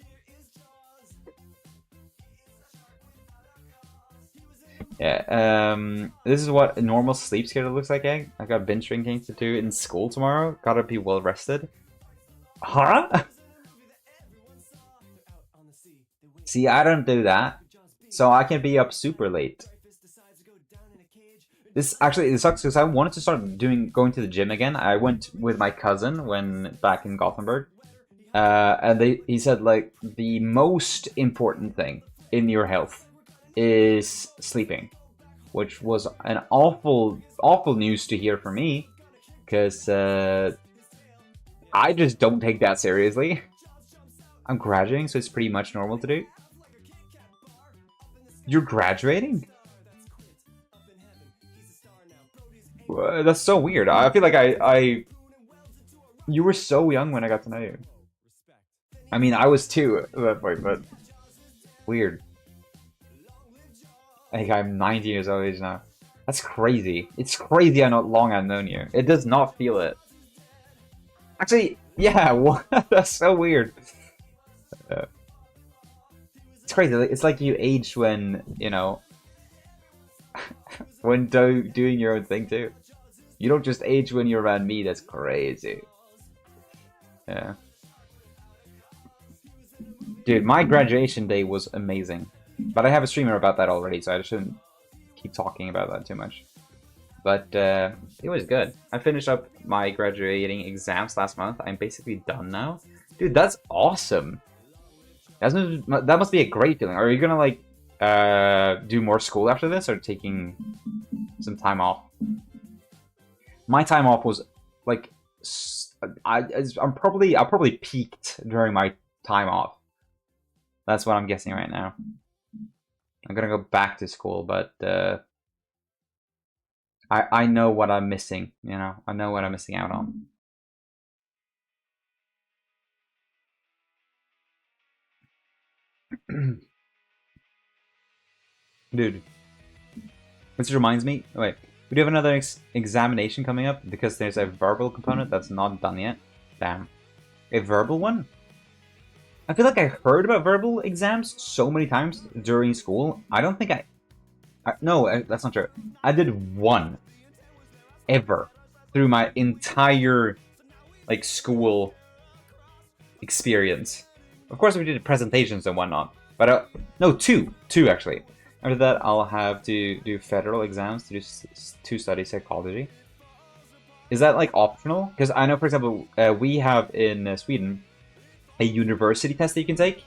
Yeah, this is what a normal sleep schedule looks like, eh? I got binge drinking to do in school tomorrow. Gotta be well rested. Huh? See, I don't do that. So I can be up super late. This actually, it sucks because I wanted to start going to the gym again. I went with my cousin when back in Gothenburg. And he said, like, the most important thing in your health is sleeping, which was an awful news to hear for me, because I just don't take that seriously. I'm graduating, so it's pretty much normal to do. You're graduating? That's so weird. I feel like you were so young when I got to know you. I mean, I was too at that point, but weird. I think I'm 19 years old age now. That's crazy. It's crazy how long I've known you. It does not feel it. Actually, yeah, what? That's so weird. It's crazy. It's like you age when, you know, when doing your own thing too. You don't just age when you're around me. That's crazy. Yeah. Dude, my graduation day was amazing. But I have a streamer about that already, so I shouldn't keep talking about that too much. But it was good. I finished up my graduating exams last month. I'm basically done now. Dude, that's awesome. That must be a great feeling. Are you gonna, like, do more school after this, or taking some time off? My time off was, like, I'll probably peaked during my time off. That's what I'm guessing right now. I'm gonna go back to school, but I know what I'm missing, you know? I know what I'm missing out on. Dude. This reminds me, wait, we do have another examination coming up because there's a verbal component that's not done yet. Damn. A verbal one? I feel like I heard about verbal exams so many times during school. I don't think no, that's not true. I did one ever through my entire like school experience. Of course, we did presentations and whatnot, but no, two actually. After that, I'll have to do federal exams to study psychology. Is that like optional? Because I know, for example, we have in Sweden a university test that you can take,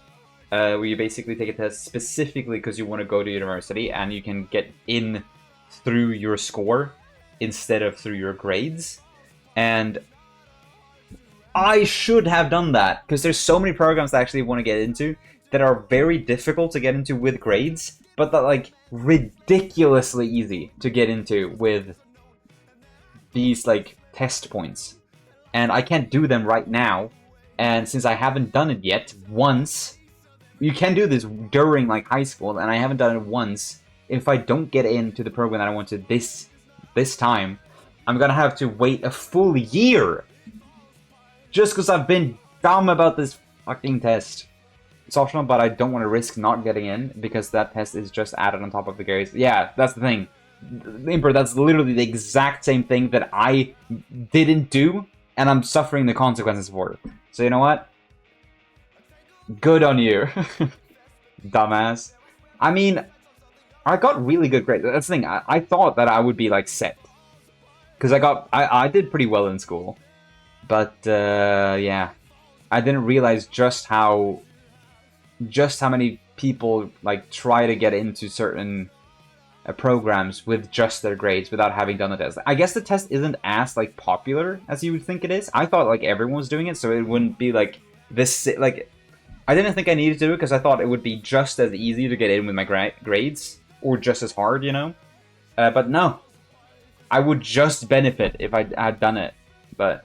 where you basically take a test specifically because you want to go to university, and you can get in through your score instead of through your grades. And I should have done that, because there's so many programs that I actually want to get into that are very difficult to get into with grades, but that like ridiculously easy to get into with these like test points. And I can't do them right now. And since I haven't done it yet once, you can do this during like high school, and I haven't done it once. If I don't get into the program that I want to this time, I'm gonna have to wait a full year just because I've been dumb about this fucking test. It's optional, but I don't want to risk not getting in because that test is just added on top of the grades. Yeah, that's the thing. Imper, that's literally the exact same thing that I didn't do, and I'm suffering the consequences for it. So you know what? Good on you, dumbass. I mean, I got really good grades. That's the thing. I thought that I would be like set, because I did pretty well in school, but yeah, I didn't realize just how many people like try to get into certain programs with just their grades without having done the test. I guess the test isn't as like popular as you would think it is. I thought like everyone was doing it, so it wouldn't be like this. Like, I didn't think I needed to do it because I thought it would be just as easy to get in with my grades, or just as hard, you know. But no, I would just benefit if I had done it. But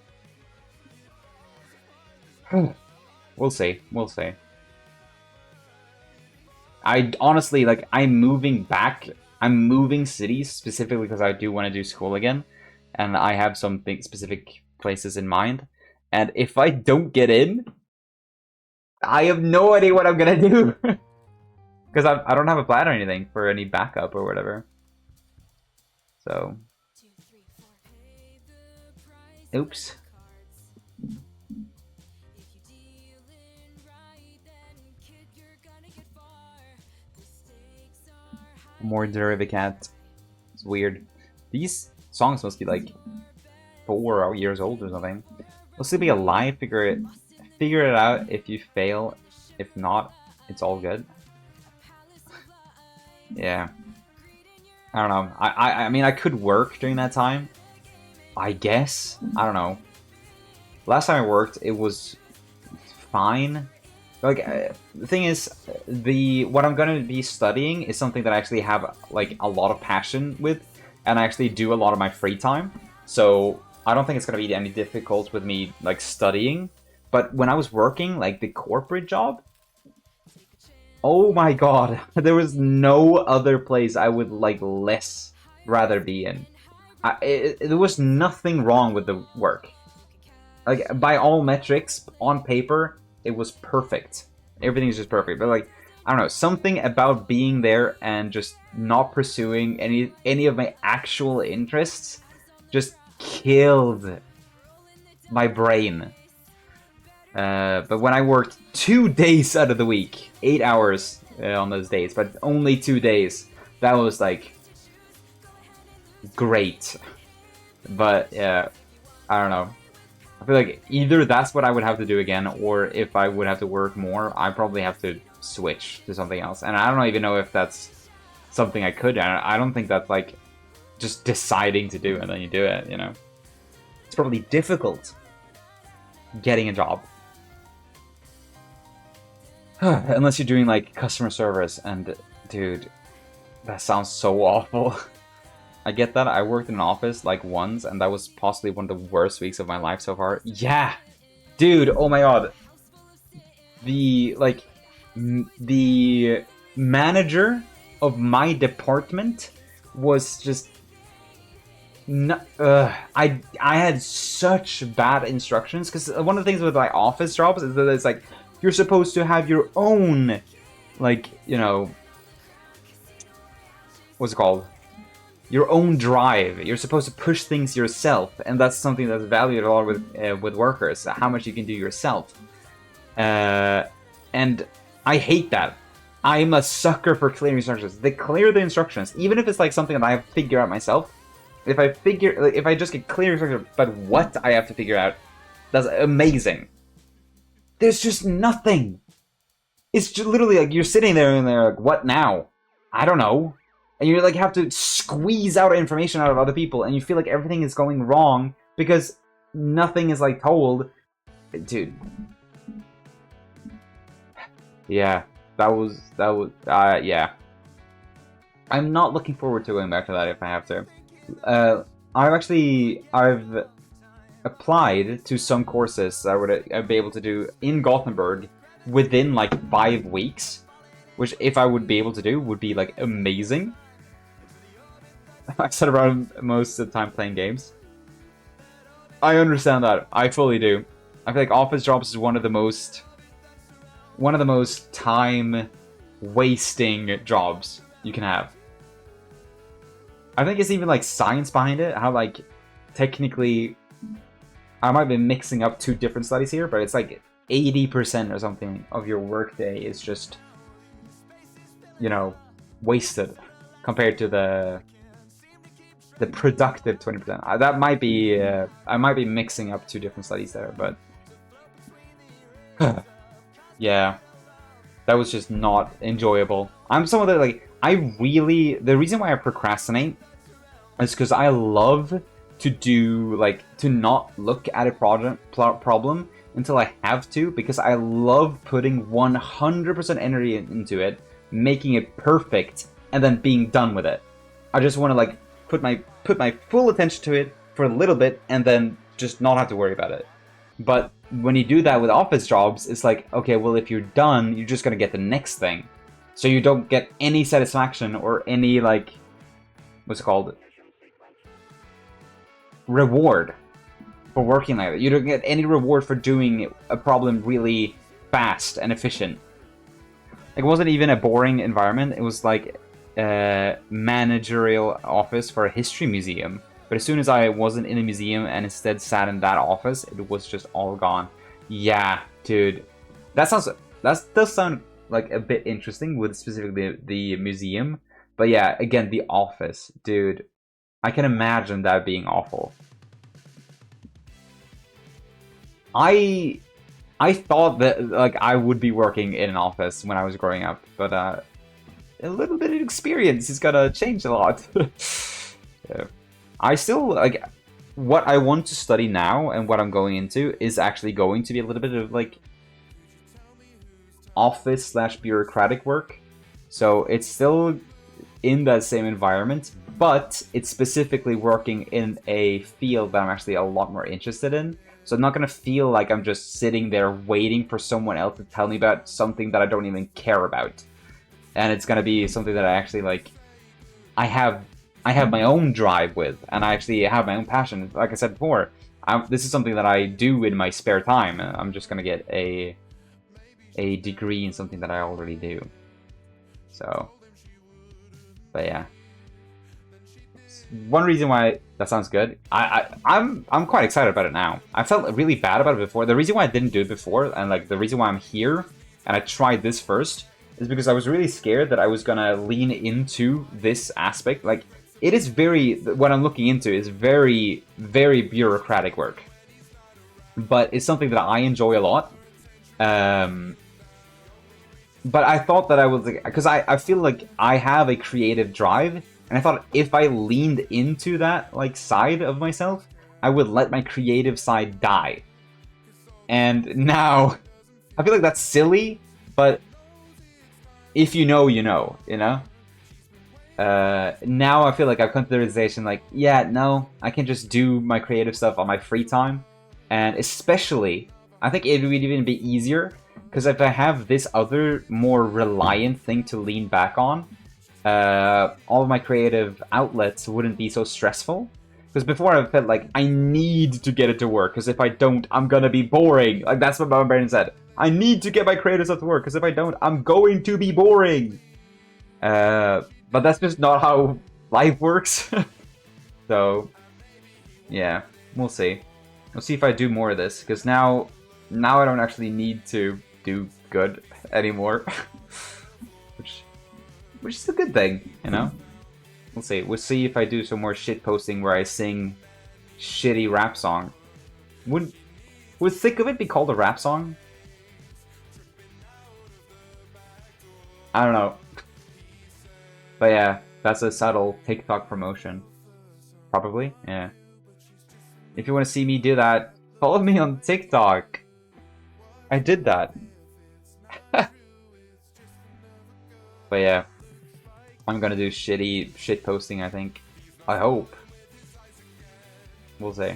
we'll see. We'll see. I honestly, like, I'm moving back. I'm moving cities specifically because I do want to do school again, and I have some specific places in mind. And if I don't get in, I have no idea what I'm gonna do, because I don't have a plan or anything for any backup or whatever. So, oops. More Derivacat. It's weird. These songs must be like 4 years old or something. We'll still be alive. Figure it out if you fail. If not, it's all good. Yeah. I don't know. I mean, I could work during that time, I guess. I don't know. Last time I worked, it was fine. Like, the thing is, what I'm gonna be studying is something that I actually have like a lot of passion with, and I actually do a lot of my free time. So I don't think it's gonna be any difficult with me like studying. But when I was working like the corporate job, oh my god, there was no other place I would like less rather be in. There was nothing wrong with the work. Like, by all metrics, on paper, it was perfect. Everything's just perfect. But like, I don't know, something about being there and just not pursuing any of my actual interests just killed my brain. But when I worked 2 days out of the week, 8 hours on those days, but only 2 days, that was like great. But yeah, I don't know. I feel like either that's what I would have to do again, or if I would have to work more, I probably have to switch to something else. And I don't even know if that's something I could. I don't think that's like just deciding to do and then you do it, you know? It's probably difficult getting a job. Unless you're doing like customer service, and dude, that sounds so awful. I get that. I worked in an office like once, and that was possibly one of the worst weeks of my life so far. Yeah, dude. Oh my god. The manager of my department was just No, I had such bad instructions because one of the things with like office jobs is that it's like you're supposed to have your own, like, you know, what's it called? Your own drive. You're supposed to push things yourself, and that's something that's valued a lot with workers. How much you can do yourself, and I hate that. I'm a sucker for clear instructions. They clear the instructions, even if it's like something that I have to figure out myself. If I just get clear instructions, but what I have to figure out, that's amazing. There's just nothing. It's just literally like you're sitting there and they're like, what now? I don't know. And you like have to squeeze out information out of other people, and you feel like everything is going wrong because nothing is like told. Dude. Yeah, that was yeah. I'm not looking forward to going back to that if I have to. I've applied to some courses that I'd be able to do in Gothenburg within like 5 weeks, which if I would be able to do would be like amazing. I sit around most of the time playing games. I understand that. I fully do. I feel like office jobs is one of the most time wasting jobs you can have. I think it's even like science behind it. How like technically, I might be mixing up 2 different studies here, but it's like 80% or something of your workday is just, you know, wasted compared to the productive 20%. That might be I might be mixing up 2 different studies there, but yeah, that was just not enjoyable. I'm someone that like the reason why I procrastinate is because I love to do like to not look at a problem until I have to, because I love putting 100% energy into it, making it perfect, and then being done with it. I just want to like put my full attention to it for a little bit and then just not have to worry about it. But when you do that with office jobs, it's like, okay, well, if you're done, you're just gonna get the next thing. So you don't get any satisfaction or any like, what's it called? Reward for working like that. You don't get any reward for doing a problem really fast and efficient. It wasn't even a boring environment. It was like managerial office for a history museum, but as soon as I wasn't in a museum and instead sat in that office, it was just all gone. Yeah, dude, that does sound like a bit interesting with specifically the museum, but yeah, again, the office, dude, I can imagine that being awful. I thought that like I would be working in an office when I was growing up, but a little bit of experience is gonna change a lot. Yeah. I still like what I want to study now, and what I'm going into is actually going to be a little bit of like office / bureaucratic work. So it's still in that same environment, but it's specifically working in a field that I'm actually a lot more interested in. So I'm not gonna feel like I'm just sitting there waiting for someone else to tell me about something that I don't even care about. And it's gonna be something that I actually like. I have my own drive with, and I actually have my own passion. Like I said before, this is something that I do in my spare time. I'm just gonna get a degree in something that I already do. So, but yeah, one reason why that sounds good. I'm quite excited about it now. I felt really bad about it before. The reason why I didn't do it before, and like the reason why I'm here and I tried this first, is because I was really scared that I was gonna lean into this aspect. Like, it is what I'm looking into is very, very bureaucratic work. But it's something that I enjoy a lot. But I thought that I was, because I feel like I have a creative drive, and I thought if I leaned into that like side of myself, I would let my creative side die. And now, I feel like that's silly, but if you know, you know, you know? Now I feel like I've come to the realization, like, yeah, no, I can just do my creative stuff on my free time. And especially, I think it would even be easier, because if I have this other, more reliant thing to lean back on, all of my creative outlets wouldn't be so stressful. Because before I felt like I need to get it to work, because if I don't, I'm gonna be boring. Like, that's what my brain said. I need to get my creative stuff to work, because if I don't, I'm going to be boring. But that's just not how life works. So, yeah, we'll see. We'll see if I do more of this, because now I don't actually need to do good anymore. which is a good thing, you know? We'll see. We'll see if I do some more shit posting where I sing shitty rap song. Would Thick of It be called a rap song? I don't know. But yeah, that's a subtle TikTok promotion. Probably, yeah. If you want to see me do that, follow me on TikTok. I did that. But yeah. I'm gonna do shit posting, I think. I hope. We'll see.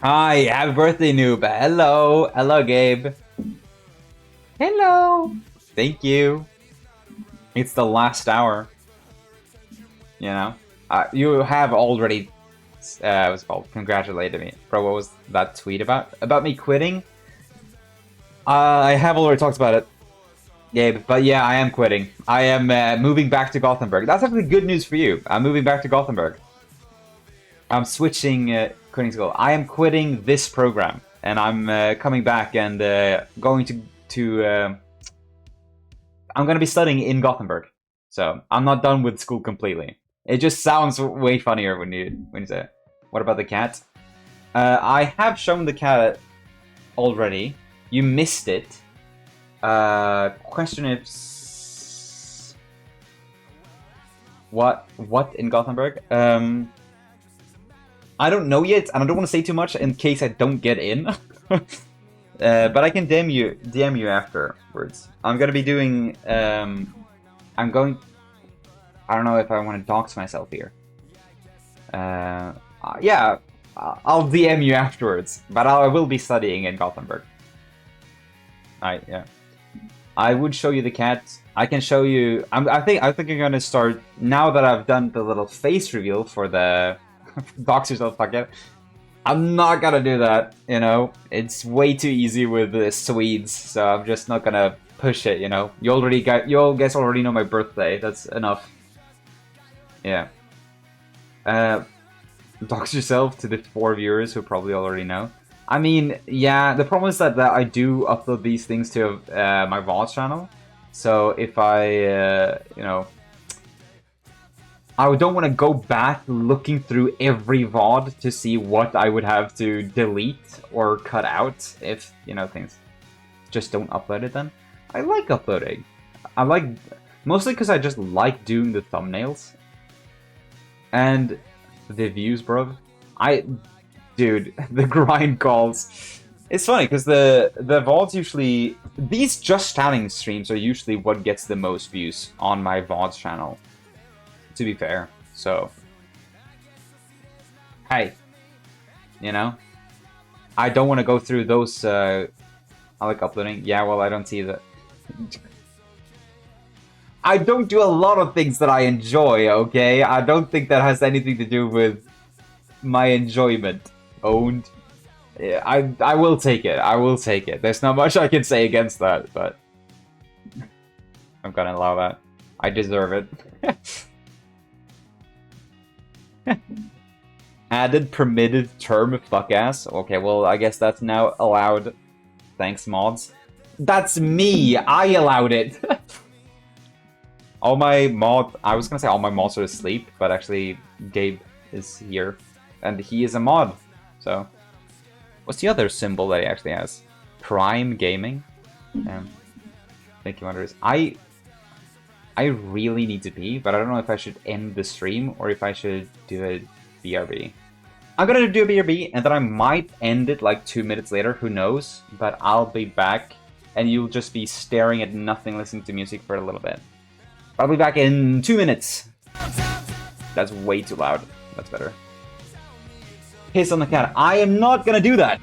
Hi, happy birthday, noob. Hello. Hello, Gabe. Hello. Thank you. It's the last hour. You know? You have already, what's it called? Congratulated me. Bro, what was that tweet about? About me quitting? I have already talked about it, Gabe, but yeah, I am quitting. I am moving back to Gothenburg. That's actually good news for you. I'm moving back to Gothenburg. I'm switching, quitting school. I am quitting this program, and I'm coming back and going to I'm going to be studying in Gothenburg. So I'm not done with school completely. It just sounds way funnier when you say it. What about the cat? I have shown the cat already. You missed it. Question is... What in Gothenburg? I don't know yet, and I don't want to say too much in case I don't get in. But I can DM you afterwards. I'm gonna be doing... I don't know if I want to dox myself here. Yeah, I'll DM you afterwards. But I will be studying in Gothenburg. Yeah. I would show you the cat. I can show you. I think I'm gonna start now that I've done the little face reveal for the dox yourself podcast. I'm not gonna do that. You know, it's way too easy with the Swedes, so I'm just not gonna push it. You know, you all guys already know my birthday. That's enough. Yeah. Dox yourself to the 4 viewers who probably already know. I mean, yeah, the problem is that I do upload these things to my VOD channel. So if I, you know, I don't want to go back looking through every VOD to see what I would have to delete or cut out if, you know, things just don't upload it then. I like uploading. I like, mostly because I just like doing the thumbnails. And the views, bro. Dude, the grind calls. It's funny because the VODs usually, these just chatting streams are usually what gets the most views on my VODs channel. To be fair, so hey, you know, I don't want to go through those. I like uploading. Yeah, well, I don't see that. I don't do a lot of things that I enjoy. Okay, I don't think that has anything to do with my enjoyment. Owned. Yeah, I will take it. I will take it. There's not much I can say against that, but I'm gonna allow that. I deserve it. Added permitted term fuck ass. Okay, well, I guess that's now allowed. Thanks, mods. That's me. I allowed it. I was gonna say all my mods are asleep, but actually Gabe is here, and he is a mod. So, what's the other symbol that he actually has? Prime Gaming. Thank you, Andres. I really need to pee, but I don't know if I should end the stream or if I should do a BRB. I'm gonna do a BRB, and then I might end it like 2 minutes later. Who knows? But I'll be back, and you'll just be staring at nothing, listening to music for a little bit. I'll be back in 2 minutes. That's way too loud. That's better. Piss on the cat. I am not gonna do that.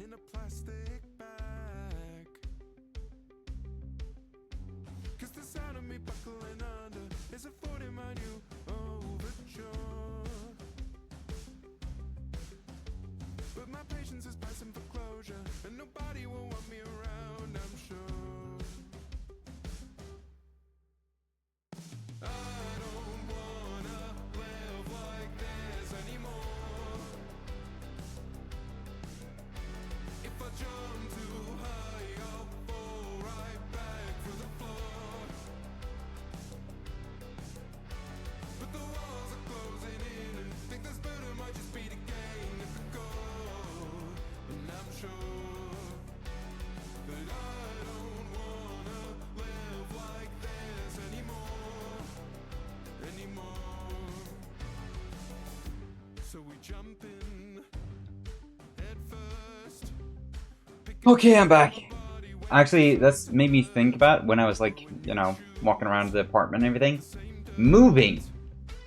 in a plastic bag. 'Cause the sound of me buckling under is affording my new overture. But my patience is passing for closure, and nobody will want me around, I'm sure. I don't wanna live like this anymore. If I jump too high, I'll fall right back through the floor. But the walls are closing in, and think this better might just be the game if it goes. And I'm sure that I don't wanna live like this anymore. So we jump in head first. Okay, I'm back. Actually, that's made me think about when I was like, you know, walking around the apartment and everything. Moving!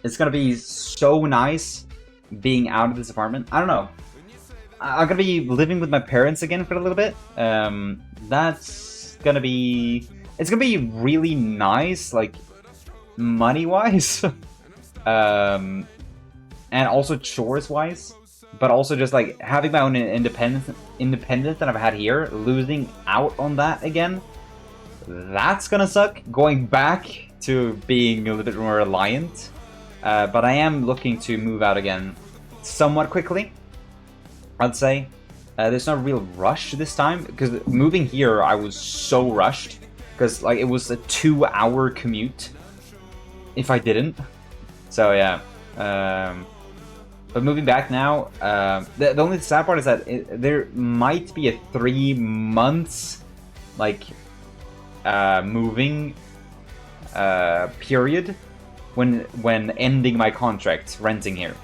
It's gonna be so nice being out of this apartment. I don't know. I'm gonna be living with my parents again for a little bit. That's gonna be... It's gonna be really nice, like, money-wise. And also chores-wise. But also just, like, having my own independence that I've had here, losing out on that again. That's gonna suck. Going back to being a little bit more reliant. But I am looking to move out again somewhat quickly, I'd say. There's no real rush this time, because moving here I was so rushed, because like it was a 2-hour commute if I didn't. So yeah, but moving back now, the only sad part is that there might be a 3 months like moving period when ending my contract renting here.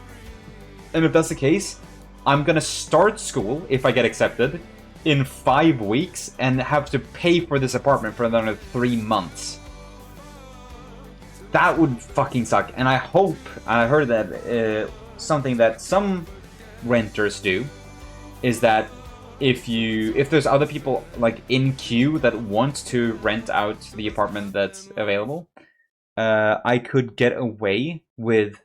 And if that's the case, I'm gonna start school, if I get accepted, in 5 weeks and have to pay for this apartment for another 3 months. That would fucking suck. And I hope, I heard that something that some renters do is that if there's other people like in queue that want to rent out the apartment that's available, I could get away with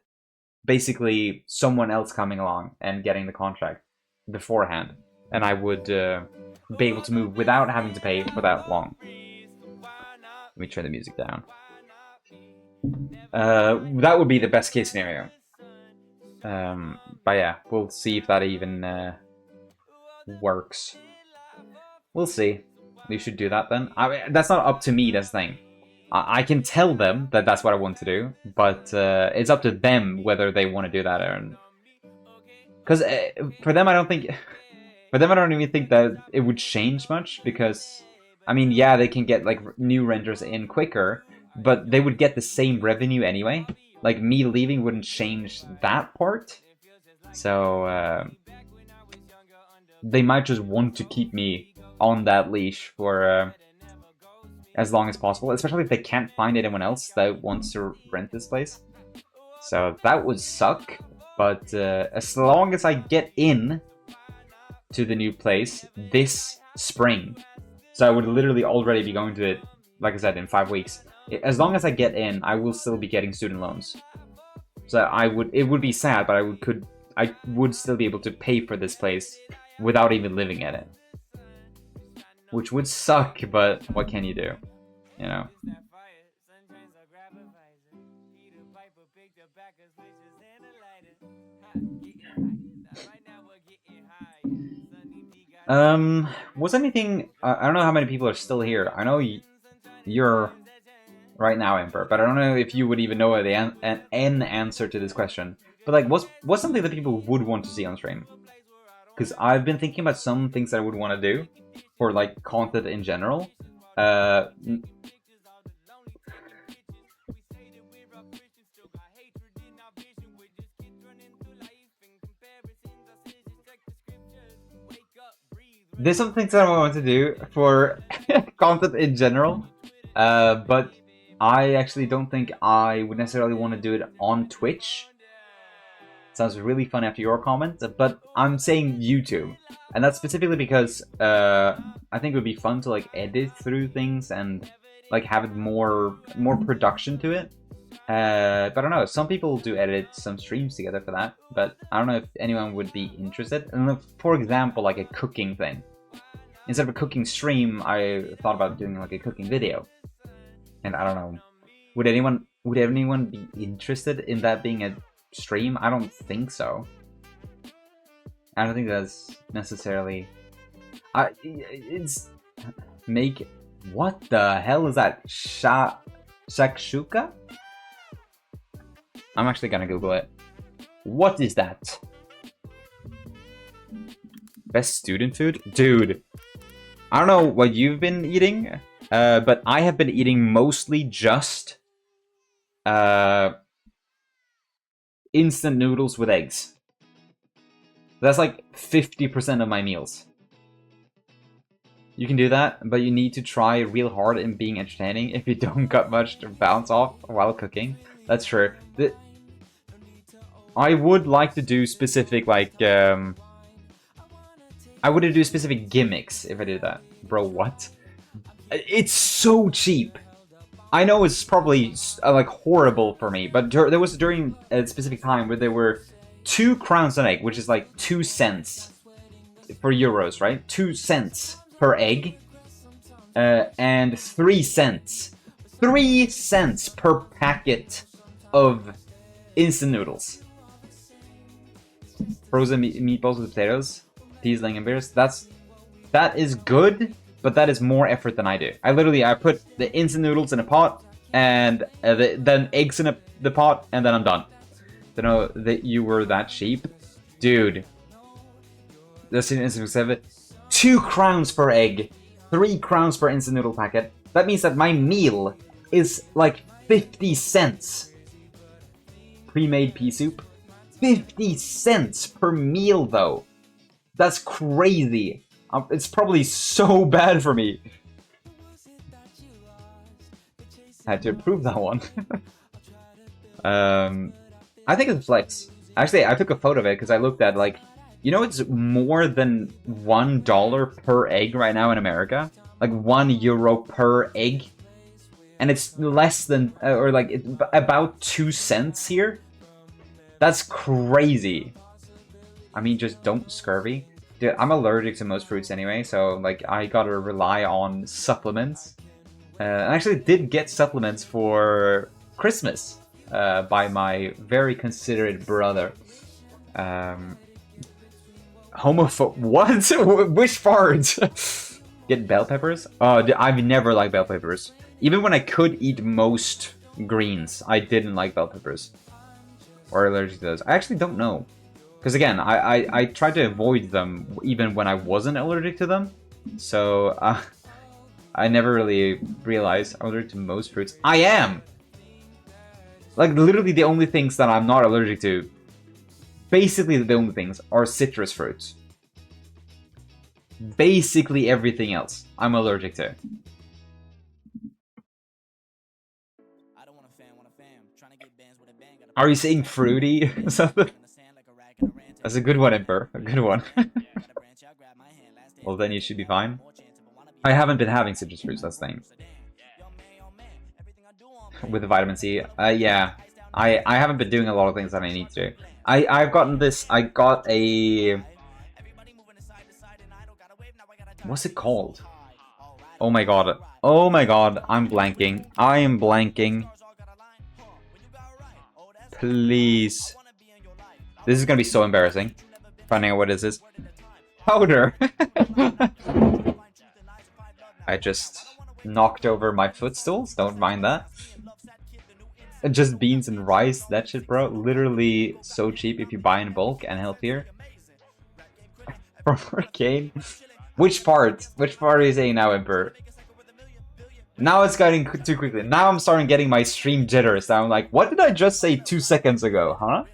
basically someone else coming along and getting the contract beforehand, and I would be able to move without having to pay for that long. Let me turn the music down. That would be the best case scenario. But yeah, we'll see if that even works. We'll see. We should do that then. I mean, that's not up to me, that's the thing. I can tell them that that's what I want to do, but it's up to them whether they want to do that or not. Because for them, I don't think... For them, I don't even think that it would change much, because... I mean, yeah, they can get, like, new renters in quicker, but they would get the same revenue anyway. Like, me leaving wouldn't change that part. So, they might just want to keep me on that leash for... as long as possible, especially if they can't find anyone else that wants to rent this place. So that would suck, but as long as I get in to the new place this spring, so I would literally already be going to it, like I said, in 5 weeks. As long as I get in, I will still be getting student loans. So it would be sad, but I would still be able to pay for this place without even living in it. Which would suck, but what can you do? You know? Was anything... I don't know how many people are still here. I know you're right now, Emperor, but I don't know if you would even know an answer to this question. But like, what's something that people would want to see on stream? Because I've been thinking about some things that I would want to do for like content in general. There's some things that I want to do for content in general, but I actually don't think I would necessarily want to do it on Twitch. sounds really fun after your comment, but I'm saying YouTube. And that's specifically because I think it would be fun to like edit through things and like have it more production to it. But I don't know, some people do edit some streams together for that, but I don't know if anyone would be interested. And for example, like a cooking thing. Instead of a cooking stream, I thought about doing like a cooking video. And I don't know, would anyone be interested in that being a stream? I don't think so. I don't think that's necessarily... it's... Make... What the hell is that? Shakshuka? I'm actually gonna Google it. What is that? Best student food? Dude. I don't know what you've been eating, but I have been eating mostly just instant noodles with eggs. That's like 50% of my meals. You can do that, but you need to try real hard in being entertaining if you don't got much to bounce off while cooking. That's true. I would like to do specific, like, I would do specific gimmicks if I did that. Bro, what? It's so cheap. I know it's probably, like, horrible for me, but there was during a specific time where there were 2 crowns an egg, which is like 2 cents for euros, right? 2 cents per egg, and 3 cents. 3 cents per packet of instant noodles. Frozen meatballs with potatoes, peas, lingonberries. That is good, but that is more effort than I do. I put the instant noodles in a pot, and then eggs in the pot, and then I'm done. Don't know that you were that cheap, dude. That's in instant 7. 2 crowns per egg, 3 crowns per instant noodle packet. That means that my meal is like 50 cents. Pre-made pea soup. 50 cents per meal, though. That's crazy. It's probably so bad for me. I had to approve that one. I think it's flex. Actually, I took a photo of it because I looked at, like, you know, it's more than $1 per egg right now in America. Like €1 per egg. And it's less than, or like, it's about 2 cents here. That's crazy. I mean, just don't scurvy. Dude, I'm allergic to most fruits anyway, so, like, I gotta rely on supplements. I actually did get supplements for Christmas by my very considerate brother. Homophobe. What? Which part? Get bell peppers? I've never liked bell peppers. Even when I could eat most greens, I didn't like bell peppers. Or allergic to those. I actually don't know. Because again, I tried to avoid them even when I wasn't allergic to them. So, I never really realized I'm allergic to most fruits. I am! Like, literally the only things that I'm not allergic to, basically the only things, are citrus fruits. Basically everything else I'm allergic to. Are you saying fruity? That's a good one, Emperor. A good one. Well, then you should be fine. I haven't been having citrus fruits, that's the thing. With the vitamin C. Yeah. I haven't been doing a lot of things that I need to. I've gotten this. I got a... What's it called? Oh my god. Oh my god. I'm blanking. I am blanking. Please. This is gonna be so embarrassing. Finding out what this is. Powder! I just knocked over my footstools. Don't mind that. And just beans and rice. That shit, bro. Literally so cheap if you buy in bulk and healthier. From Arcane. Which part? Which part are you saying now, Emperor? Now it's getting too quickly. Now I'm starting getting my stream jitters. Now I'm like, what did I just say 2 seconds ago, huh?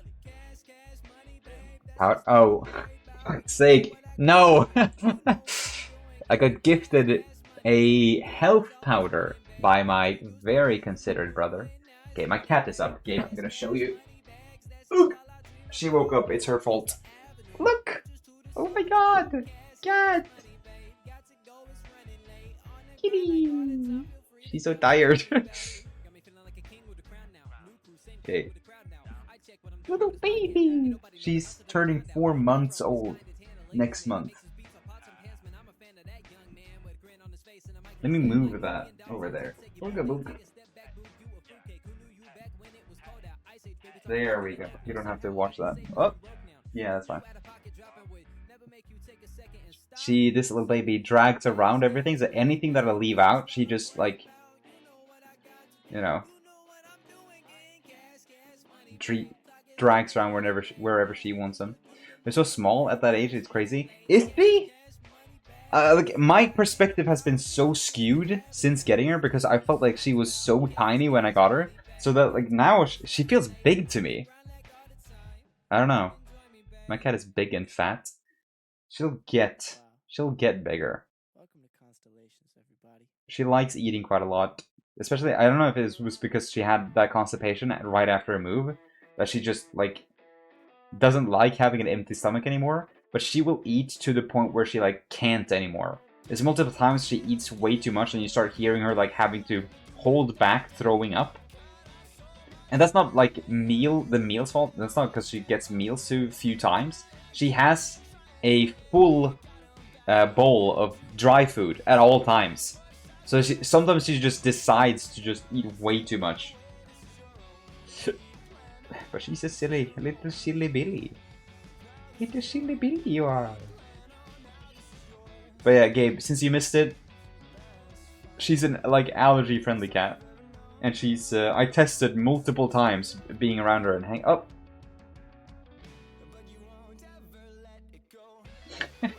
Oh, for fuck's sake. No! I got gifted a health powder by my very considerate brother. Okay, my cat is up. Okay, I'm gonna show you. Oog! She woke up, it's her fault. Look! Oh my god! Cat! Kitty! She's so tired. Okay. Little baby! She's turning 4 months old next month. Let me move that over there. Booga booga. There we go. You don't have to watch that. Oh! Yeah, that's fine. This little baby drags around everything, so anything that I leave out, she just, like, you know, drags around wherever she wants them. They're so small at that age, it's crazy. Iffy? Like, my perspective has been so skewed since getting her because I felt like she was so tiny when I got her. So that, like, now she feels big to me. I don't know. My cat is big and fat. She'll get bigger. Welcome to Constellations, everybody. She likes eating quite a lot. Especially, I don't know if it was because she had that constipation right after a move. That she just, like, doesn't like having an empty stomach anymore. But she will eat to the point where she, like, can't anymore. There's multiple times she eats way too much and you start hearing her, like, having to hold back throwing up. And that's not, like, the meal's fault. That's not because she gets meals too few times. She has a full bowl of dry food at all times. So sometimes she just decides to just eat way too much. But she's a little silly Billy. Little silly Billy you are. But yeah, Gabe, since you missed it, she's an, like, allergy-friendly cat. And she's, I tested multiple times being around her and hang up. I'm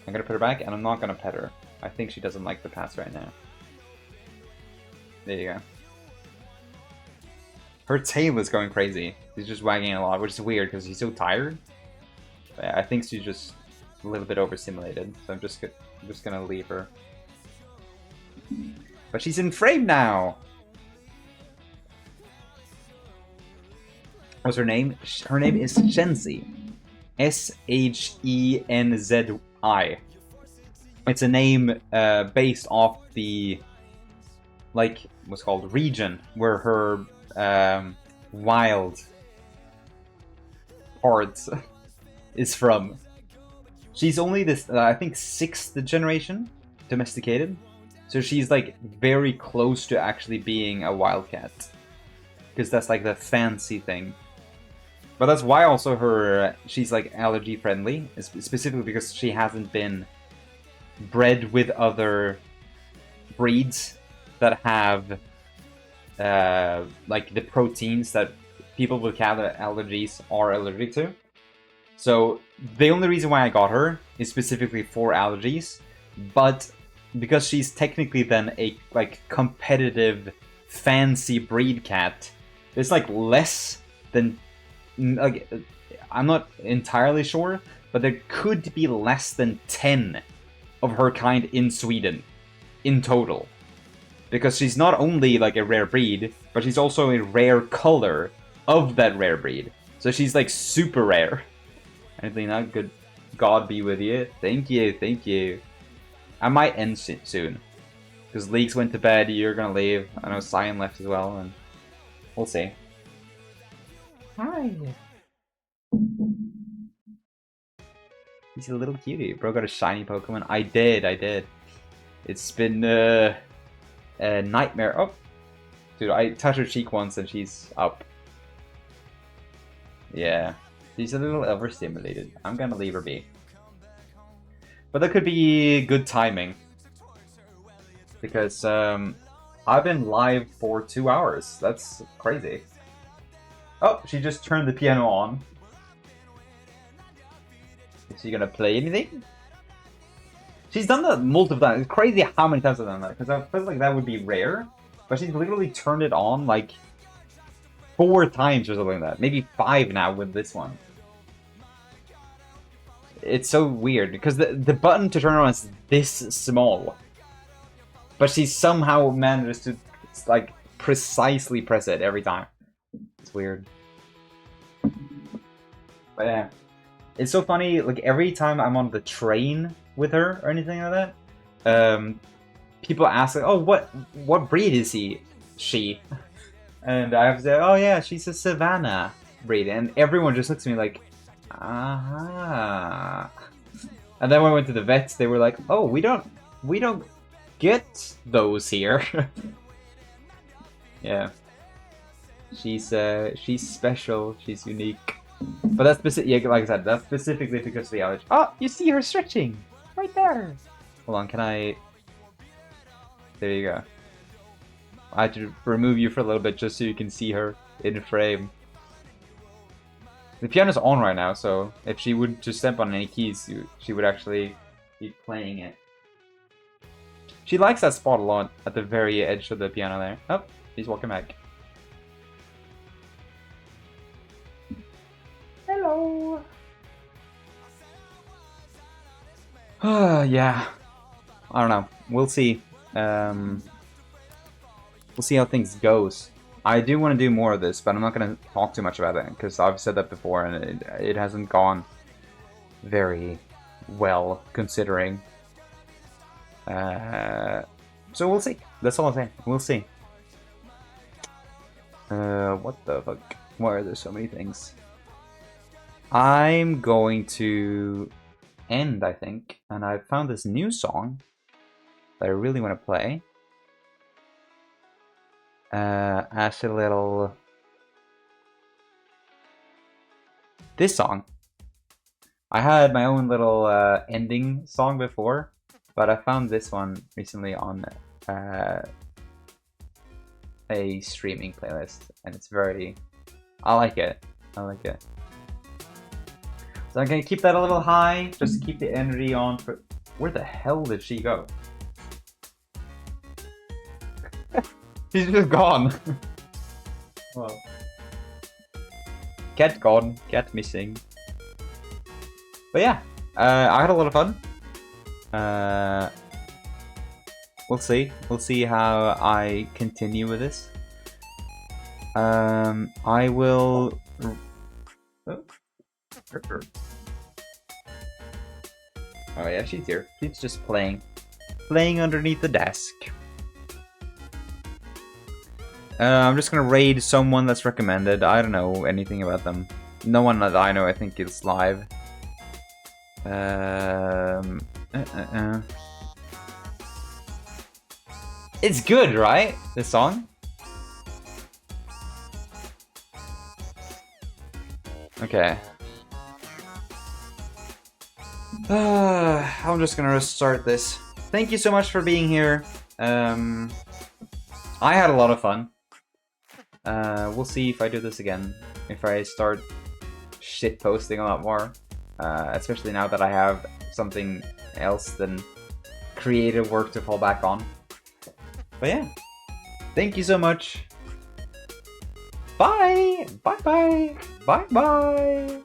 gonna put her back, and I'm not gonna pet her. I think she doesn't like the pats right now. There you go. Her tail is going crazy. She's just wagging a lot, which is weird because she's so tired. But yeah, I think she's just a little bit overstimulated, so I'm just gonna leave her. But she's in frame now! What's her name? Her name is Shenzi. S-H-E-N-Z-I. It's a name based off the, like, what's called region where her wild part is from. She's only this, I think, 6th generation domesticated. So she's, like, very close to actually being a wildcat. Because that's, like, the fancy thing. But that's why also she's, like, allergy friendly. Specifically because she hasn't been bred with other breeds that have, like, the proteins that people with cat allergies are allergic to. So the only reason why I got her is specifically for allergies. But because she's technically then a, like, competitive, fancy breed cat, there's, like, less than, like, I'm not entirely sure, but there could be less than 10 of her kind in Sweden, in total. Because she's not only, like, a rare breed, but she's also a rare color of that rare breed. So she's, like, super rare. Angelina, good God be with you. Thank you, thank you. I might end soon. Because Leaks went to bed, you're gonna leave. I know Cyan left as well, and we'll see. Hi. He's a little cutie. Bro got a shiny Pokemon. I did. It's been a nightmare. Oh, dude, I touched her cheek once and she's up. Yeah, she's a little overstimulated. I'm gonna leave her be. But that could be good timing. Because I've been live for 2 hours. That's crazy. Oh, she just turned the piano on. Is she gonna play anything? She's done that multiple times. It's crazy how many times I've done that. Because I feel like that would be rare. But she's literally turned it on like 4 times or something like that. Maybe 5 now with this one. It's so weird. Because the button to turn it on is this small. But she somehow manages to, like, precisely press it every time. It's weird. But yeah, it's so funny. Like every time I'm on the train with her or anything like that, people ask like, "Oh, what breed is he? She?" And I have to say, "Oh yeah, she's a Savannah breed," and everyone just looks at me like, "Aha." And then when I went to the vets, they were like, "Oh, we don't get those here." Yeah, she's special. She's unique. But that's specific. Yeah, like I said, that's specifically because of the allergy. Oh, you see her stretching right there. Hold on, can I? There you go. I had to remove you for a little bit just so you can see her in frame. The piano's on right now, so if she would just step on any keys, she would actually be playing it. She likes that spot a lot at the very edge of the piano there. Oh, she's walking back. Hello. Yeah. I don't know. We'll see. We'll see how things goes. I do want to do more of this, but I'm not going to talk too much about it because I've said that before, and it hasn't gone very well considering. So we'll see. That's all I'm saying. We'll see. What the fuck? Why are there so many things? I'm going to end, I think, and I found this new song that I really want to play. As a little... This song. I had my own little ending song before, but I found this one recently on a streaming playlist, and it's very... I like it. I like it. So I'm gonna keep that a little high, just to keep the energy on for... Where the hell did she go? She's just gone. Well, cat gone, cat missing. But yeah, I had a lot of fun. We'll see. We'll see how I continue with this. I will. Oh yeah, she's here. She's just playing underneath the desk. I'm just gonna raid someone that's recommended. I don't know anything about them. No one that I know, I think, is live. It's good, right? This song? Okay. I'm just gonna restart this. Thank you so much for being here. I had a lot of fun. We'll see if I do this again. If I start shit posting a lot more. Especially now that I have something else than creative work to fall back on. But yeah. Thank you so much. Bye! Bye bye! Bye bye!